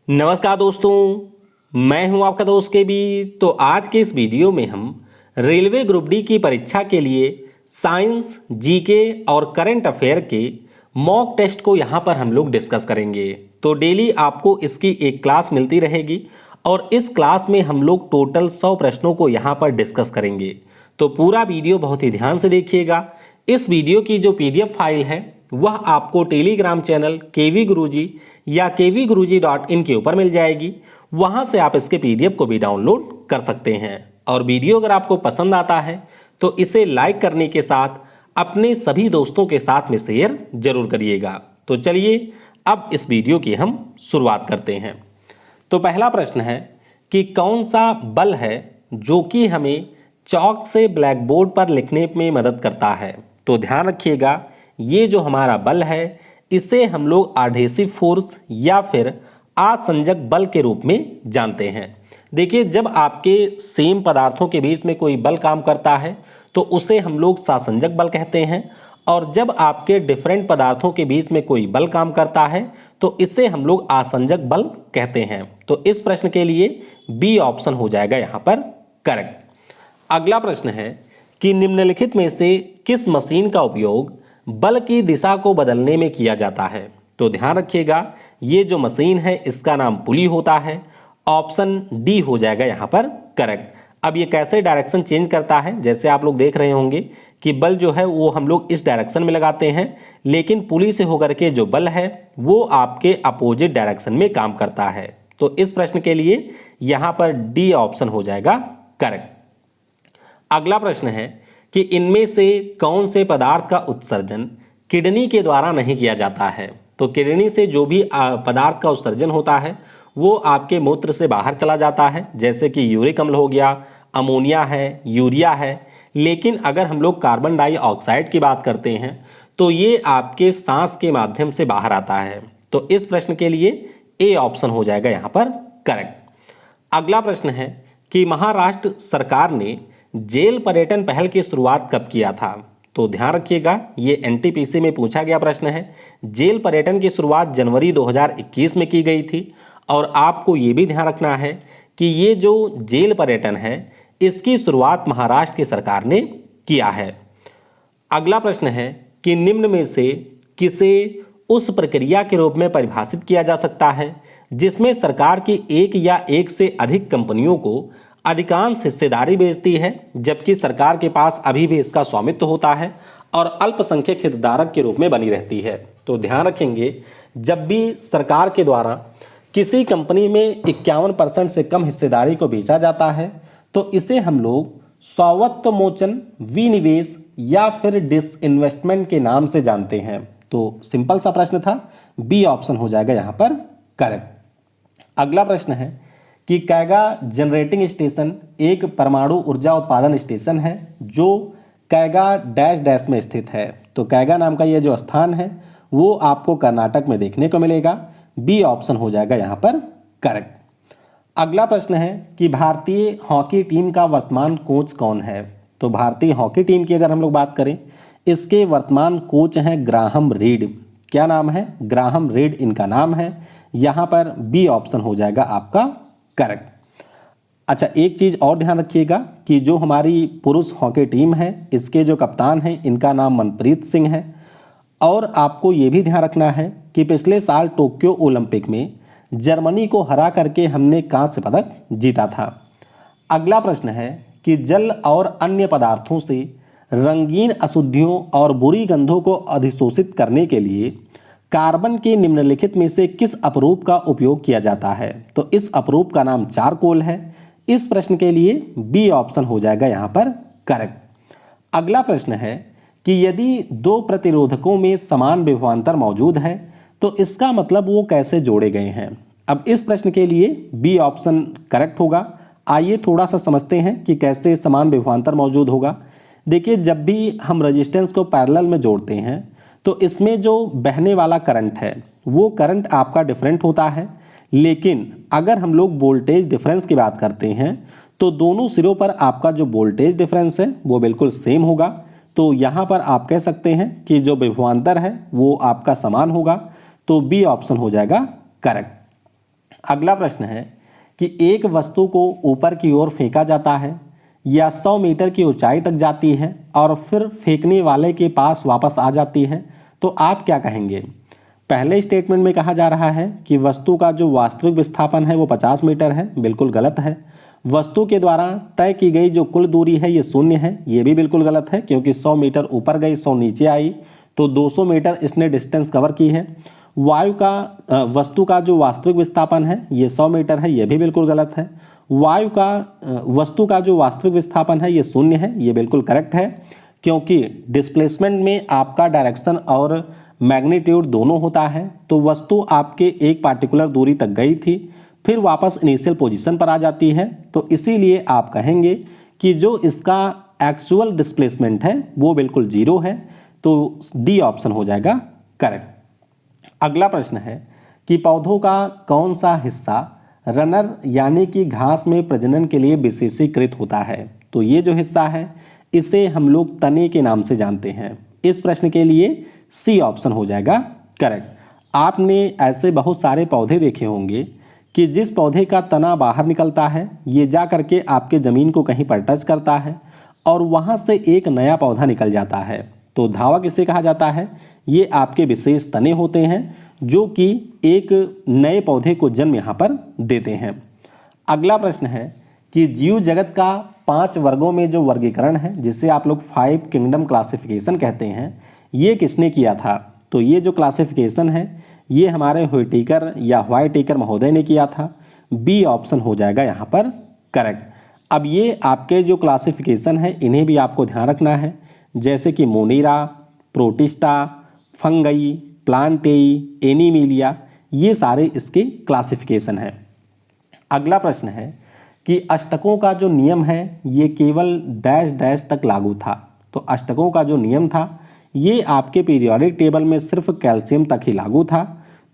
नमस्कार दोस्तों, मैं हूं आपका दोस्त के बी। तो आज के इस वीडियो में हम रेलवे ग्रुप डी की परीक्षा के लिए साइंस, जीके और करंट अफेयर के मॉक टेस्ट को यहां पर हम लोग डिस्कस करेंगे। तो डेली आपको इसकी एक क्लास मिलती रहेगी और इस क्लास में हम लोग टोटल 100 प्रश्नों को यहां पर डिस्कस करेंगे। तो पूरा वीडियो बहुत ही ध्यान से देखिएगा। इस वीडियो की जो पीडीएफ फाइल है वह आपको टेलीग्राम चैनल केवी गुरुजी या kvguruji.in के ऊपर मिल जाएगी। वहां से आप इसके पीडीएफ को भी डाउनलोड कर सकते हैं। और वीडियो अगर आपको पसंद आता है तो इसे लाइक करने के साथ अपने सभी दोस्तों के साथ में शेयर जरूर करिएगा। तो चलिए अब इस वीडियो की हम शुरुआत करते हैं। तो पहला प्रश्न है कि कौन सा बल है जो कि हमें चौक से ब्लैक बोर्ड पर लिखने में मदद करता है। तो ध्यान रखिएगा, ये जो हमारा बल है इसे हम लोग आडेसिव फोर्स या फिर आसंजक बल के रूप में जानते हैं। देखिए, जब आपके सेम पदार्थों के बीच में कोई बल काम करता है तो उसे हम लोग सासंजक बल कहते हैं, और जब आपके डिफरेंट पदार्थों के बीच में कोई बल काम करता है तो इसे हम लोग आसंजक बल कहते हैं। तो इस प्रश्न के लिए बी ऑप्शन हो जाएगा यहां पर करेक्ट। अगला प्रश्न है कि निम्नलिखित में से किस मशीन का उपयोग बल की दिशा को बदलने में किया जाता है। तो ध्यान रखिएगा, ये जो मशीन है इसका नाम पुली होता है। ऑप्शन डी हो जाएगा यहां पर करेक्ट। अब ये कैसे डायरेक्शन चेंज करता है, जैसे आप लोग देख रहे होंगे कि बल जो है वो हम लोग इस डायरेक्शन में लगाते हैं, लेकिन पुली से होकर के जो बल है वो आपके अपोजिट डायरेक्शन में काम करता है। तो इस प्रश्न के लिए यहां पर डी ऑप्शन हो जाएगा करेक्ट। अगला प्रश्न है कि इनमें से कौन से पदार्थ का उत्सर्जन किडनी के द्वारा नहीं किया जाता है। तो किडनी से जो भी पदार्थ का उत्सर्जन होता है वो आपके मूत्र से बाहर चला जाता है, जैसे कि यूरिक अम्ल हो गया, अमोनिया है, यूरिया है। लेकिन अगर हम लोग कार्बन डाइऑक्साइड की बात करते हैं तो ये आपके सांस के माध्यम से बाहर आता है। तो इस प्रश्न के लिए ए ऑप्शन हो जाएगा यहाँ पर करेक्ट। अगला प्रश्न है कि महाराष्ट्र सरकार ने जेल पर्यटन पहल की शुरुआत कब किया था। तो ध्यान रखिएगा, ये एनटीपीसी में पूछा गया प्रश्न है। जेल पर्यटन की शुरुआत जनवरी 2021 में की गई थी। और आपको ये भी ध्यान रखना है कि ये जो जेल पर्यटन है इसकी शुरुआत महाराष्ट्र की सरकार ने किया है। अगला प्रश्न है कि निम्न में से किसे उस प्रक्रिया के रूप में परिभाषित किया जा सकता है जिसमें सरकार की एक या एक से अधिक कंपनियों को अधिकांश हिस्सेदारी बेचती है, जबकि सरकार के पास अभी भी इसका स्वामित्व होता है और अल्पसंख्यक हितधारक के रूप में बनी रहती है। तो ध्यान रखेंगे, जब भी सरकार के द्वारा किसी कंपनी में 51% से कम हिस्सेदारी को बेचा जाता है तो इसे हम लोग स्वामित्वमोचन, विनिवेश या फिर डिसइन्वेस्टमेंट के नाम से जानते हैं। तो सिंपल सा प्रश्न था, बी ऑप्शन हो जाएगा यहां पर करेक्ट। अगला प्रश्न है कि कैगा जनरेटिंग स्टेशन एक परमाणु ऊर्जा उत्पादन स्टेशन है जो कैगा डैश डैश में स्थित है। तो कैगा नाम का यह जो स्थान है वो आपको कर्नाटक में देखने को मिलेगा। बी ऑप्शन हो जाएगा यहाँ पर करेक्ट। अगला प्रश्न है कि भारतीय हॉकी टीम का वर्तमान कोच कौन है। तो भारतीय हॉकी टीम की अगर हम लोग बात करें, इसके वर्तमान कोच हैं ग्राहम रीड। क्या नाम है? ग्राहम रीड इनका नाम है। यहाँ पर बी ऑप्शन हो जाएगा आपका करेक्ट। अच्छा, एक चीज़ और ध्यान रखिएगा कि जो हमारी पुरुष हॉकी टीम है इसके जो कप्तान हैं इनका नाम मनप्रीत सिंह है। और आपको ये भी ध्यान रखना है कि पिछले साल टोक्यो ओलंपिक में जर्मनी को हरा करके हमने कांस्य पदक जीता था। अगला प्रश्न है कि जल और अन्य पदार्थों से रंगीन अशुद्धियों और बुरी गंधों को अधिशोषित करने के लिए कार्बन के निम्नलिखित में से किस अपरूप का उपयोग किया जाता है। तो इस अपरूप का नाम चारकोल है। इस प्रश्न के लिए बी ऑप्शन हो जाएगा यहाँ पर करेक्ट। अगला प्रश्न है कि यदि दो प्रतिरोधकों में समान विभवांतर मौजूद है तो इसका मतलब वो कैसे जोड़े गए हैं। अब इस प्रश्न के लिए बी ऑप्शन करेक्ट होगा। आइए थोड़ा सा समझते हैं कि कैसे समान विभवांतर मौजूद होगा। देखिए, जब भी हम रेजिस्टेंस को पैरेलल में जोड़ते हैं तो इसमें जो बहने वाला करंट है वो करंट आपका डिफरेंट होता है, लेकिन अगर हम लोग वोल्टेज डिफरेंस की बात करते हैं तो दोनों सिरों पर आपका जो वोल्टेज डिफरेंस है वो बिल्कुल सेम होगा। तो यहाँ पर आप कह सकते हैं कि जो विभवांतर है वो आपका समान होगा। तो बी ऑप्शन हो जाएगा करेक्ट। अगला प्रश्न है कि एक वस्तु को ऊपर की ओर फेंका जाता है या 100 मीटर की ऊंचाई तक जाती है और फिर फेंकने वाले के पास वापस आ जाती है, तो आप क्या कहेंगे? पहले स्टेटमेंट में कहा जा रहा है कि वस्तु का जो वास्तविक विस्थापन है वो 50 मीटर है, बिल्कुल गलत है। वस्तु के द्वारा तय की गई जो कुल दूरी है ये 0 है, ये भी बिल्कुल गलत है, क्योंकि 100 मीटर ऊपर गई 100 नीचे आई तो 200 मीटर इसने डिस्टेंस कवर की है। वस्तु का जो वास्तविक विस्थापन है ये 100 मीटर है, ये भी बिल्कुल गलत है। वस्तु का जो वास्तविक विस्थापन है ये 0 है, ये बिल्कुल करेक्ट है, क्योंकि डिस्प्लेसमेंट में आपका डायरेक्शन और मैग्नीट्यूड दोनों होता है। तो वस्तु आपके एक पार्टिकुलर दूरी तक गई थी, फिर वापस इनिशियल पोजीशन पर आ जाती है, तो इसीलिए आप कहेंगे कि जो इसका एक्चुअल डिस्प्लेसमेंट है वो बिल्कुल 0 है, तो डी ऑप्शन हो जाएगा करेक्ट। अगला प्रश्न है कि पौधों का कौन सा हिस्सा रनर यानी कि घास में प्रजनन के लिए विशेषीकृत होता है? तो ये जो हिस्सा है इसे हम लोग तने के नाम से जानते हैं। इस प्रश्न के लिए सी ऑप्शन हो जाएगा करेक्ट। आपने ऐसे बहुत सारे पौधे देखे होंगे कि जिस पौधे का तना बाहर निकलता है ये जा करके आपके ज़मीन को कहीं पर टच करता है और वहाँ से एक नया पौधा निकल जाता है, तो धावक इसे कहा जाता है। ये आपके विशेष तने होते हैं जो कि एक नए पौधे को जन्म यहाँ पर देते हैं। अगला प्रश्न है कि जीव जगत का 5 वर्गों में जो वर्गीकरण है जिसे आप लोग 5 किंगडम क्लासिफिकेशन कहते हैं, ये किसने किया था? तो ये जो क्लासिफिकेशन है ये हमारे व्हाइटेकर या व्हाइटेकर महोदय ने किया था। बी ऑप्शन हो जाएगा यहाँ पर करेक्ट। अब ये आपके जो क्लासिफिकेशन है इन्हें भी आपको ध्यान रखना है, जैसे कि मोनेरा, प्रोटिस्टा, फंगई, प्लांटेई, एनीमिलिया, ये सारे इसके क्लासिफिकेशन है। अगला प्रश्न है कि अष्टकों का जो नियम है ये केवल डैश डैश तक लागू था। तो अष्टकों का जो नियम था ये आपके पीरियोडिक टेबल में सिर्फ कैल्शियम तक ही लागू था,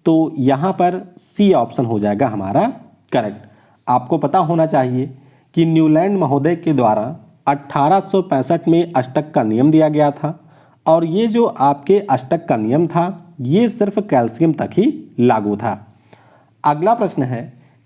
तो यहाँ पर सी ऑप्शन हो जाएगा हमारा करेक्ट। आपको पता होना चाहिए कि न्यूलैंड महोदय के द्वारा 1865 में अष्टक का नियम दिया गया था और ये जो आपके अष्टक का नियम था ये सिर्फ कैल्शियम तक ही लागू था। अगला प्रश्न है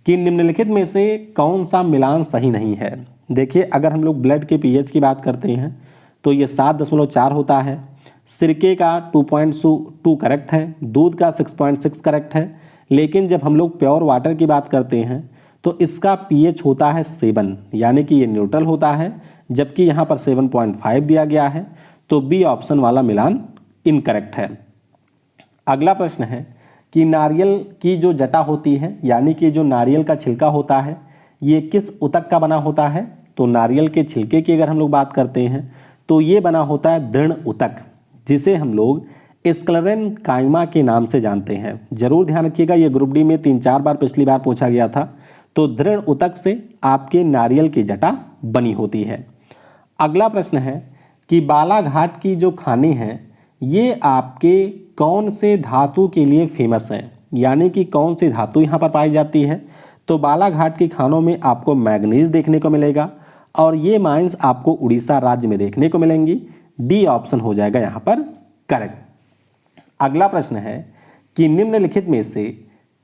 कि निम्नलिखित में से कौन सा मिलान सही नहीं है? देखिए, अगर हम लोग ब्लड के पीएच की बात करते हैं तो ये 7.4 होता है, सिरके का 2.2 करेक्ट है, दूध का 6.6 करेक्ट है, लेकिन जब हम लोग प्योर वाटर की बात करते हैं तो इसका पीएच होता है 7, यानी कि ये न्यूट्रल होता है, जबकि यहाँ पर 7.5 दिया गया है, तो बी ऑप्शन वाला मिलान इनकरेक्ट है। अगला प्रश्न है कि नारियल की जो जटा होती है यानी कि जो नारियल का छिलका होता है ये किस ऊतक का बना होता है? तो नारियल के छिलके की अगर हम लोग बात करते हैं तो ये बना होता है दृढ़ ऊतक, जिसे हम लोग स्क्लेरेनकाइमा के नाम से जानते हैं। जरूर ध्यान रखिएगा, ये ग्रुप डी में 3-4 बार पिछली बार पूछा गया था। तो दृढ़ ऊतक से आपके नारियल की जटा बनी होती है। अगला प्रश्न है कि बालाघाट की जो खाने हैं ये आपके कौन से धातु के लिए फेमस हैं, यानी कि कौन सी धातु यहाँ पर पाई जाती है? तो बालाघाट के खानों में आपको मैग्नीज देखने को मिलेगा और ये माइंस आपको उड़ीसा राज्य में देखने को मिलेंगी। डी ऑप्शन हो जाएगा यहाँ पर करेक्ट। अगला प्रश्न है कि निम्नलिखित में से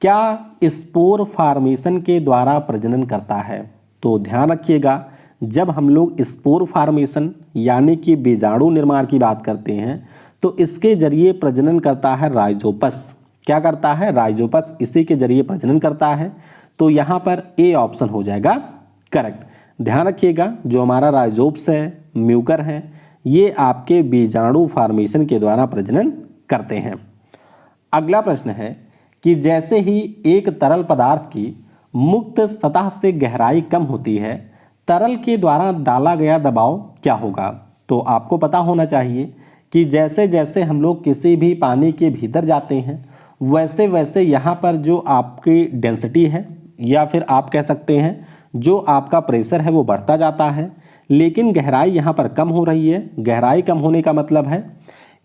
क्या स्पोर फार्मेशन के द्वारा प्रजनन करता है? तो ध्यान रखिएगा, जब हम लोग स्पोर फार्मेशन यानी कि बीजाणु निर्माण की बात करते हैं तो इसके जरिए प्रजनन करता है राइजोपस। क्या करता है? राइजोपस इसी के जरिए प्रजनन करता है, तो यहाँ पर ए ऑप्शन हो जाएगा करेक्ट। ध्यान रखिएगा, जो हमारा राइजोप्स है, म्यूकर है, ये आपके बीजाणु फार्मेशन के द्वारा प्रजनन करते हैं। अगला प्रश्न है कि जैसे ही एक तरल पदार्थ की मुक्त सतह से गहराई कम होती है, तरल के द्वारा डाला गया दबाव क्या होगा? तो आपको पता होना चाहिए कि जैसे जैसे हम लोग किसी भी पानी के भीतर जाते हैं वैसे वैसे यहाँ पर जो आपकी डेंसिटी है या फिर आप कह सकते हैं जो आपका प्रेशर है वो बढ़ता जाता है, लेकिन गहराई यहाँ पर कम हो रही है। गहराई कम होने का मतलब है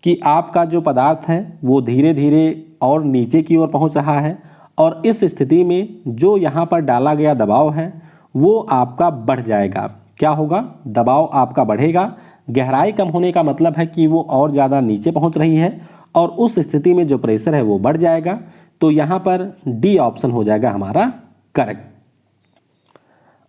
कि आपका जो पदार्थ है वो धीरे धीरे और नीचे की ओर पहुँच रहा है और इस स्थिति में जो यहाँ पर डाला गया दबाव है वो आपका बढ़ जाएगा। क्या होगा? दबाव आपका बढ़ेगा। गहराई कम होने का मतलब है कि वो और ज़्यादा नीचे पहुँच रही है और उस स्थिति में जो प्रेशर है वो बढ़ जाएगा। तो यहाँ पर डी ऑप्शन हो जाएगा हमारा करेक्ट।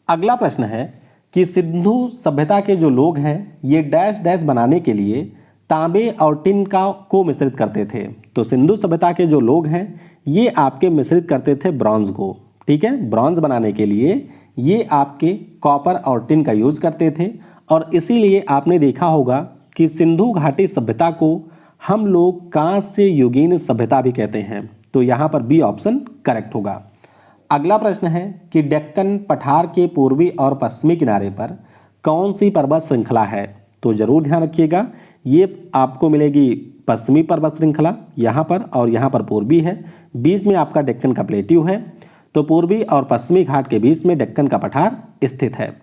अगला प्रश्न है कि सिंधु सभ्यता के जो लोग हैं ये डैश डैश बनाने के लिए तांबे और टिन को मिश्रित करते थे। तो सिंधु सभ्यता के जो लोग हैं ये आपके मिश्रित करते थे ब्रॉन्ज को। ठीक है, ब्रॉन्ज बनाने के लिए ये आपके कॉपर और टिन का यूज करते थे और इसीलिए आपने देखा होगा कि सिंधु घाटी सभ्यता को हम लोग कांस्य युगीन सभ्यता भी कहते हैं। तो यहाँ पर बी ऑप्शन करेक्ट होगा। अगला प्रश्न है कि डेक्कन पठार के पूर्वी और पश्चिमी किनारे पर कौन सी पर्वत श्रृंखला है। तो जरूर ध्यान रखिएगा, ये आपको मिलेगी पश्चिमी पर्वत श्रृंखला यहाँ पर, और यहाँ पर पूर्वी है। बीच में आपका डेक्कन का प्लेट्यू है। तो पूर्वी और पश्चिमी घाट के बीच में डेक्कन का पठार स्थित है।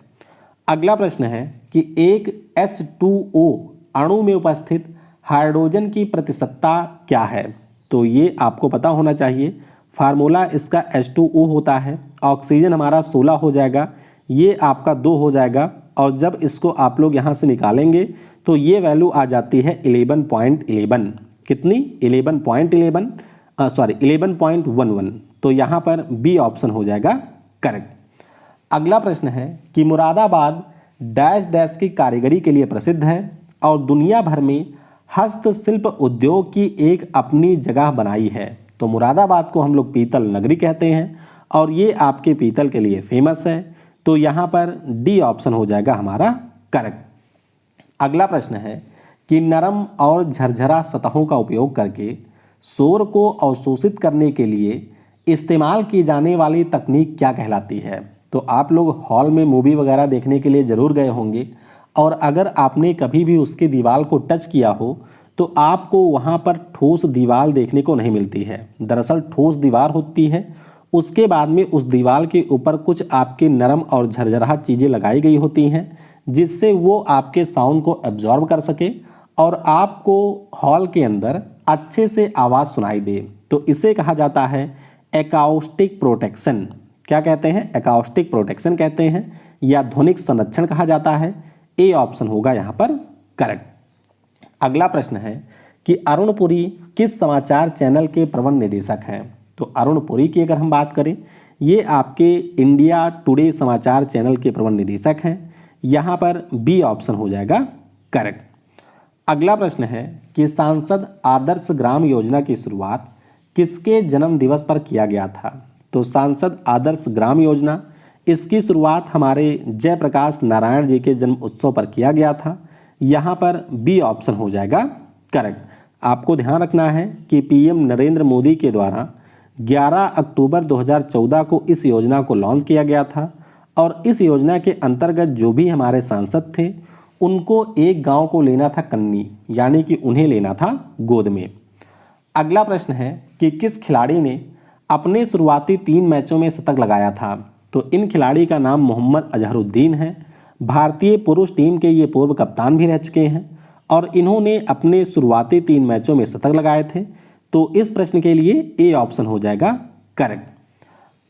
अगला प्रश्न है कि एक H2O अणु में उपस्थित हाइड्रोजन की प्रतिशतता क्या है। तो ये आपको पता होना चाहिए। फार्मूला इसका H2O होता है। ऑक्सीजन हमारा 16 हो जाएगा, ये आपका 2 हो जाएगा, और जब इसको आप लोग यहाँ से निकालेंगे तो ये वैल्यू आ जाती है 11.11। कितनी? 11.11 तो यहाँ पर बी ऑप्शन हो जाएगा करेक्ट। अगला प्रश्न है कि मुरादाबाद डैश डैश की कारीगरी के लिए प्रसिद्ध है और दुनिया भर में हस्तशिल्प उद्योग की एक अपनी जगह बनाई है। तो मुरादाबाद को हम लोग पीतल नगरी कहते हैं और ये आपके पीतल के लिए फेमस है। तो यहाँ पर डी ऑप्शन हो जाएगा हमारा करेक्ट। अगला प्रश्न है कि नरम और झरझरा सतहों का उपयोग करके शोर को अवशोषित करने के लिए इस्तेमाल की जाने वाली तकनीक क्या कहलाती है। तो आप लोग हॉल में मूवी वगैरह देखने के लिए ज़रूर गए होंगे और अगर आपने कभी भी उसकी दीवार को टच किया हो तो आपको वहाँ पर ठोस दीवार देखने को नहीं मिलती है। दरअसल ठोस दीवार होती है, उसके बाद में उस दीवार के ऊपर कुछ आपके नरम और झरझरा चीज़ें लगाई गई होती हैं जिससे वो आपके साउंड को एब्जॉर्ब कर सके और आपको हॉल के अंदर अच्छे से आवाज़ सुनाई दे। तो इसे कहा जाता है एकॉस्टिक प्रोटेक्शन। क्या कहते हैं? एकॉस्टिक प्रोटेक्शन कहते हैं या ध्वनिक संरक्षण कहा जाता है। ए ऑप्शन होगा यहाँ पर करेक्ट। अगला प्रश्न है कि अरुण पुरी किस समाचार चैनल के प्रबंध निदेशक हैं। तो अरुण पुरी की अगर हम बात करें, ये आपके इंडिया टुडे समाचार चैनल के प्रबंध निदेशक हैं। यहाँ पर बी ऑप्शन हो जाएगा करेक्ट। अगला प्रश्न है कि सांसद आदर्श ग्राम योजना की शुरुआत किसके जन्म दिवस पर किया गया था। तो सांसद आदर्श ग्राम योजना, इसकी शुरुआत हमारे जयप्रकाश नारायण जी के जन्म उत्सव पर किया गया था। यहाँ पर बी ऑप्शन हो जाएगा करेक्ट। आपको ध्यान रखना है कि पीएम नरेंद्र मोदी के द्वारा 11 अक्टूबर 2014 को इस योजना को लॉन्च किया गया था और इस योजना के अंतर्गत जो भी हमारे सांसद थे उनको एक गांव को लेना था कन्नी, यानी कि उन्हें लेना था गोद में। अगला प्रश्न है कि किस खिलाड़ी ने अपने शुरुआती 3 मैचों में शतक लगाया था। तो इन खिलाड़ी का नाम मोहम्मद अजहरुद्दीन है। भारतीय पुरुष टीम के ये पूर्व कप्तान भी रह चुके हैं और इन्होंने अपने शुरुआती 3 मैचों में शतक लगाए थे। तो इस प्रश्न के लिए ए ऑप्शन हो जाएगा करेक्ट।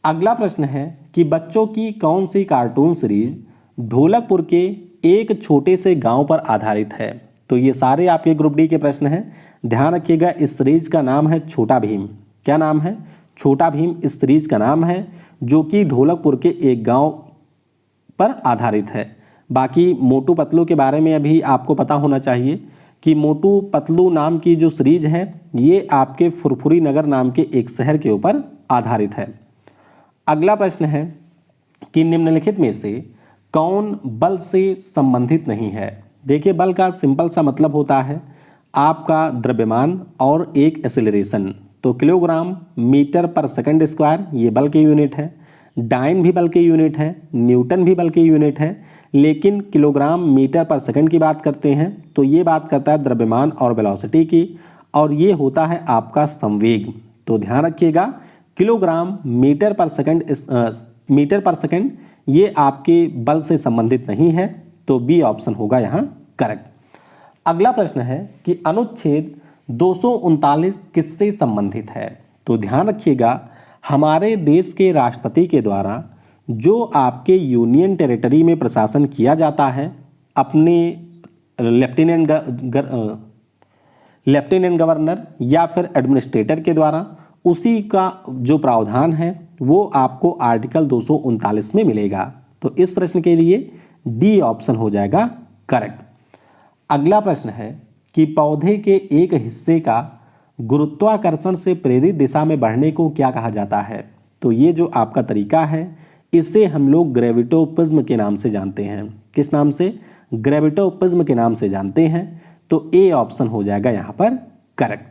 अगला प्रश्न है कि बच्चों की कौन सी कार्टून सीरीज ढोलकपुर के एक छोटे से गांव पर आधारित है। तो ये सारे आपके ग्रुप डी के प्रश्न हैं। ध्यान रखिएगा, इस सीरीज का नाम है छोटा भीम। क्या नाम है? छोटा भीम इस सीरीज का नाम है, जो कि ढोलकपुर के एक गांव पर आधारित है। बाकी मोटू पतलू के बारे में अभी आपको पता होना चाहिए कि मोटू पतलू नाम की जो सीरीज है ये आपके फुरफुरी नगर नाम के एक शहर के ऊपर आधारित है। अगला प्रश्न है कि निम्नलिखित में से कौन बल से संबंधित नहीं है। देखिए, बल का सिंपल सा मतलब होता है आपका द्रव्यमान और एक एक्सेलरेशन। तो किलोग्राम मीटर पर सेकंड स्क्वायर ये बल की यूनिट है, डाइन भी बल की यूनिट है, न्यूटन भी बल की यूनिट है, लेकिन किलोग्राम मीटर पर सेकंड की बात करते हैं तो ये बात करता है द्रव्यमान और वेलोसिटी की, और ये होता है आपका संवेग। तो ध्यान रखिएगा, किलोग्राम मीटर पर सेकंड ये आपके बल से संबंधित नहीं है। तो बी ऑप्शन होगा यहाँ करेक्ट। अगला प्रश्न है कि अनुच्छेद 239 किससे संबंधित है। तो ध्यान रखिएगा, हमारे देश के राष्ट्रपति के द्वारा जो आपके यूनियन टेरिटरी में प्रशासन किया जाता है अपने लेफ्टिनेंट गवर्नर या फिर एडमिनिस्ट्रेटर के द्वारा, उसी का जो प्रावधान है वो आपको आर्टिकल 239 में मिलेगा। तो इस प्रश्न के लिए डी ऑप्शन हो जाएगा करेक्ट। अगला प्रश्न है कि पौधे के एक हिस्से का गुरुत्वाकर्षण से प्रेरित दिशा में बढ़ने को क्या कहा जाता है? तो ये जो आपका तरीका है इसे हम लोग ग्रेविटोप्रिज्म के नाम से जानते हैं। किस नाम से? ग्रेविटोप्रिज्म के नाम से जानते हैं। तो ए ऑप्शन हो जाएगा यहाँ पर करेक्ट।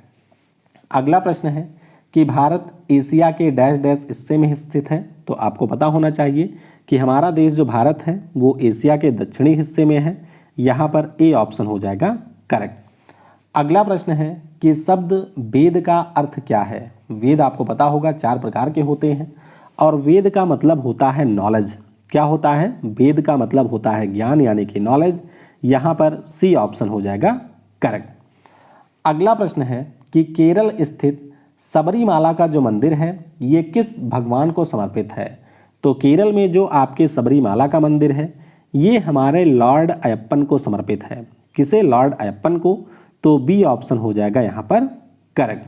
अगला प्रश्न है कि भारत एशिया के डैश डैश हिस्से में स्थित है। तो आपको पता होना चाहिए कि हमारा देश जो भारत है वो एशिया के दक्षिणी हिस्से में है। यहाँ पर ए ऑप्शन हो जाएगा करेक्ट। अगला प्रश्न है कि शब्द वेद का अर्थ क्या है? वेद आपको पता होगा 4 प्रकार के होते हैं और वेद का मतलब होता है नॉलेज। क्या होता है? वेद का मतलब होता है ज्ञान यानी कि नॉलेज। यहाँ पर सी ऑप्शन हो जाएगा करेक्ट। अगला प्रश्न है कि केरल स्थित सबरीमाला का जो मंदिर है ये किस भगवान को समर्पित है? तो केरल में जो आपके सबरीमाला का मंदिर है ये हमारे लॉर्ड अयप्पन को समर्पित है। किसे? लॉर्ड अयप्पन को। तो बी ऑप्शन हो जाएगा यहाँ पर करेक्ट।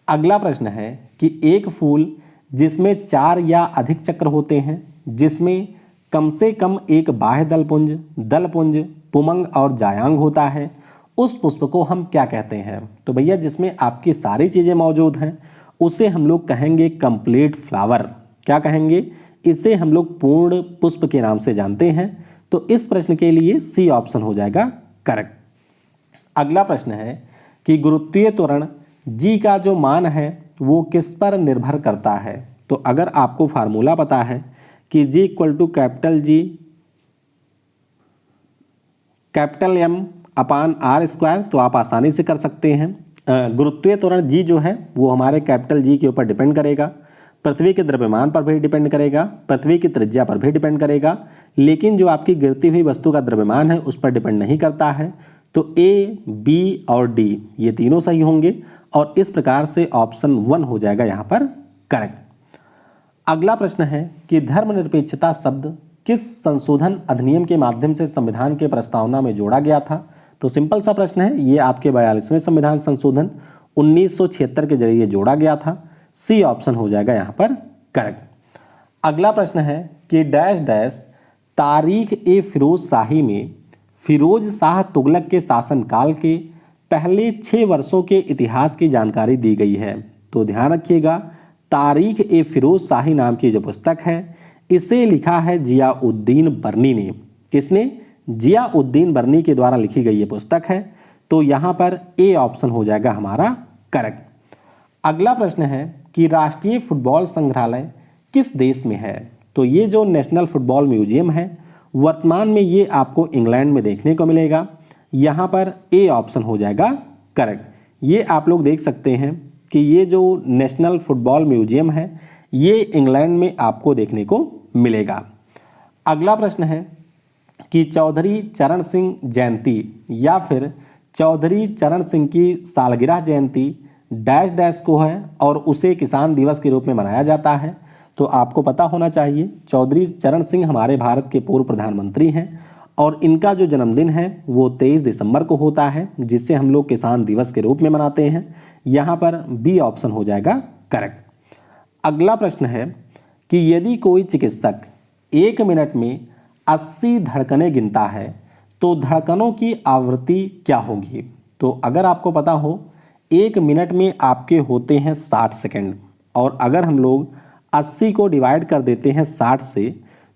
अगला प्रश्न है कि एक फूल जिसमें 4 या अधिक चक्र होते हैं, जिसमें कम से कम एक बाह्य दलपुंज, पुमंग और जायांग होता है, उस पुष्प को हम क्या कहते हैं? तो भैया जिसमें आपकी सारी चीज़ें मौजूद हैं उसे हम लोग कहेंगे कंप्लीट फ्लावर। क्या कहेंगे? इसे हम लोग पूर्ण पुष्प के नाम से जानते हैं। तो इस प्रश्न के लिए सी ऑप्शन हो जाएगा करेक्ट। अगला प्रश्न है कि गुरुत्वीय त्वरण जी का जो मान है वो किस पर निर्भर करता है? तो अगर आपको फार्मूला पता है कि G equal to capital G capital M upon R square, तो आप आसानी से कर सकते हैं। गुरुत्वीय त्वरण जी जो है वो हमारे कैपिटल जी के ऊपर डिपेंड करेगा, पृथ्वी के द्रव्यमान पर भी डिपेंड करेगा, पृथ्वी की त्रिज्या पर भी डिपेंड करेगा, लेकिन जो आपकी गिरती हुई वस्तु का द्रव्यमान है उस पर डिपेंड नहीं करता है। तो ए, बी और डी ये तीनों सही होंगे और इस प्रकार से ऑप्शन 1 हो जाएगा यहाँ पर करेक्ट। अगला प्रश्न है कि धर्मनिरपेक्षता शब्द किस संशोधन अधिनियम के माध्यम से संविधान के प्रस्तावना में जोड़ा गया था? तो सिंपल सा प्रश्न है, ये आपके 42वें संविधान संशोधन 1976 के जरिए जोड़ा गया था। सी ऑप्शन हो जाएगा यहाँ पर करेक्ट। अगला प्रश्न है कि डैश डैश तारीख ए फिरोज शाही में फिरोज शाह तुगलक के शासनकाल के पहले 6 वर्षों के इतिहास की जानकारी दी गई है। तो ध्यान रखिएगा, तारीख ए फिरोज शाही नाम की जो पुस्तक है इसे लिखा है जियाउद्दीन बर्नी ने। किसने? जियाउद्दीन बर्नी के द्वारा लिखी गई ये पुस्तक है। तो यहाँ पर ए ऑप्शन हो जाएगा हमारा करेक्ट। अगला प्रश्न है कि राष्ट्रीय फुटबॉल संग्रहालय किस देश में है? तो ये जो नेशनल फुटबॉल म्यूजियम है वर्तमान में ये आपको इंग्लैंड में देखने को मिलेगा। यहाँ पर ए ऑप्शन हो जाएगा करेक्ट। ये आप लोग देख सकते हैं कि ये जो नेशनल फुटबॉल म्यूजियम है ये इंग्लैंड में आपको देखने को मिलेगा। अगला प्रश्न है कि चौधरी चरण सिंह जयंती या फिर चौधरी चरण सिंह की सालगिरह जयंती डैश डैश को है और उसे किसान दिवस के रूप में मनाया जाता है। तो आपको पता होना चाहिए चौधरी चरण सिंह हमारे भारत के पूर्व प्रधानमंत्री हैं और इनका जो जन्मदिन है वो 23 दिसंबर को होता है, जिससे हम लोग किसान दिवस के रूप में मनाते हैं। यहाँ पर बी ऑप्शन हो जाएगा करेक्ट। अगला प्रश्न है कि यदि कोई चिकित्सक 1 मिनट में 80 धड़कनें गिनता है तो धड़कनों की आवृत्ति क्या होगी? तो अगर आपको पता हो 1 मिनट में आपके होते हैं 60 सेकंड और अगर हम लोग 80 को डिवाइड कर देते हैं 60 से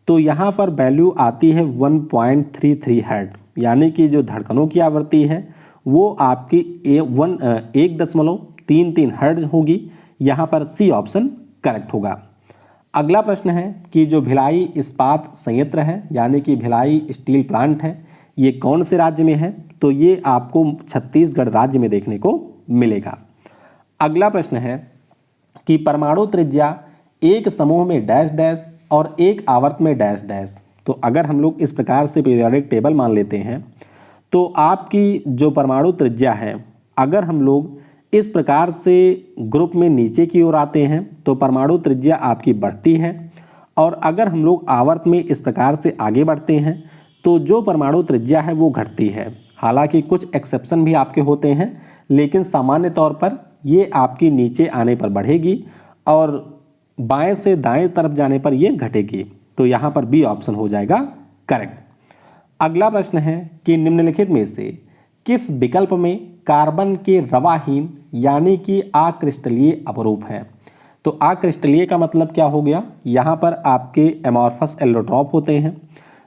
तो यहाँ पर वैल्यू आती है 1.33 हर्ट्ज, यानी कि जो धड़कनों की आवृत्ति है वो आपकी 1.33 हर्ट्ज होगी। यहाँ पर सी ऑप्शन करेक्ट होगा। अगला प्रश्न है कि जो भिलाई इस्पात संयंत्र है यानी कि भिलाई स्टील प्लांट है ये कौन से राज्य में है? तो ये आपको छत्तीसगढ़ राज्य में देखने को मिलेगा। अगला प्रश्न है कि परमाणु त्रिज्या एक समूह में डैश डैश और एक आवर्त में डैश डैश। तो अगर हम लोग इस प्रकार से पीरियोडिक टेबल मान लेते हैं तो आपकी जो परमाणु त्रिज्या है अगर हम लोग इस प्रकार से ग्रुप में नीचे की ओर आते हैं तो परमाणु त्रिज्या आपकी बढ़ती है और अगर हम लोग आवर्त में इस प्रकार से आगे बढ़ते हैं तो जो परमाणु त्रिज्या है वो घटती है। हालांकि कुछ एक्सेप्शन भी आपके होते हैं लेकिन सामान्य तौर पर ये आपकी नीचे आने पर बढ़ेगी और बाएं से दाएं तरफ जाने पर ये घटेगी। तो यहाँ पर बी ऑप्शन हो जाएगा करेक्ट। अगला प्रश्न है कि निम्नलिखित में से किस विकल्प में कार्बन के रवाहीन यानी कि अक्रिस्टलीय अपरूप है। तो अक्रिस्टलीय का मतलब क्या हो गया, यहाँ पर आपके एमॉर्फस एलोट्रॉप होते हैं।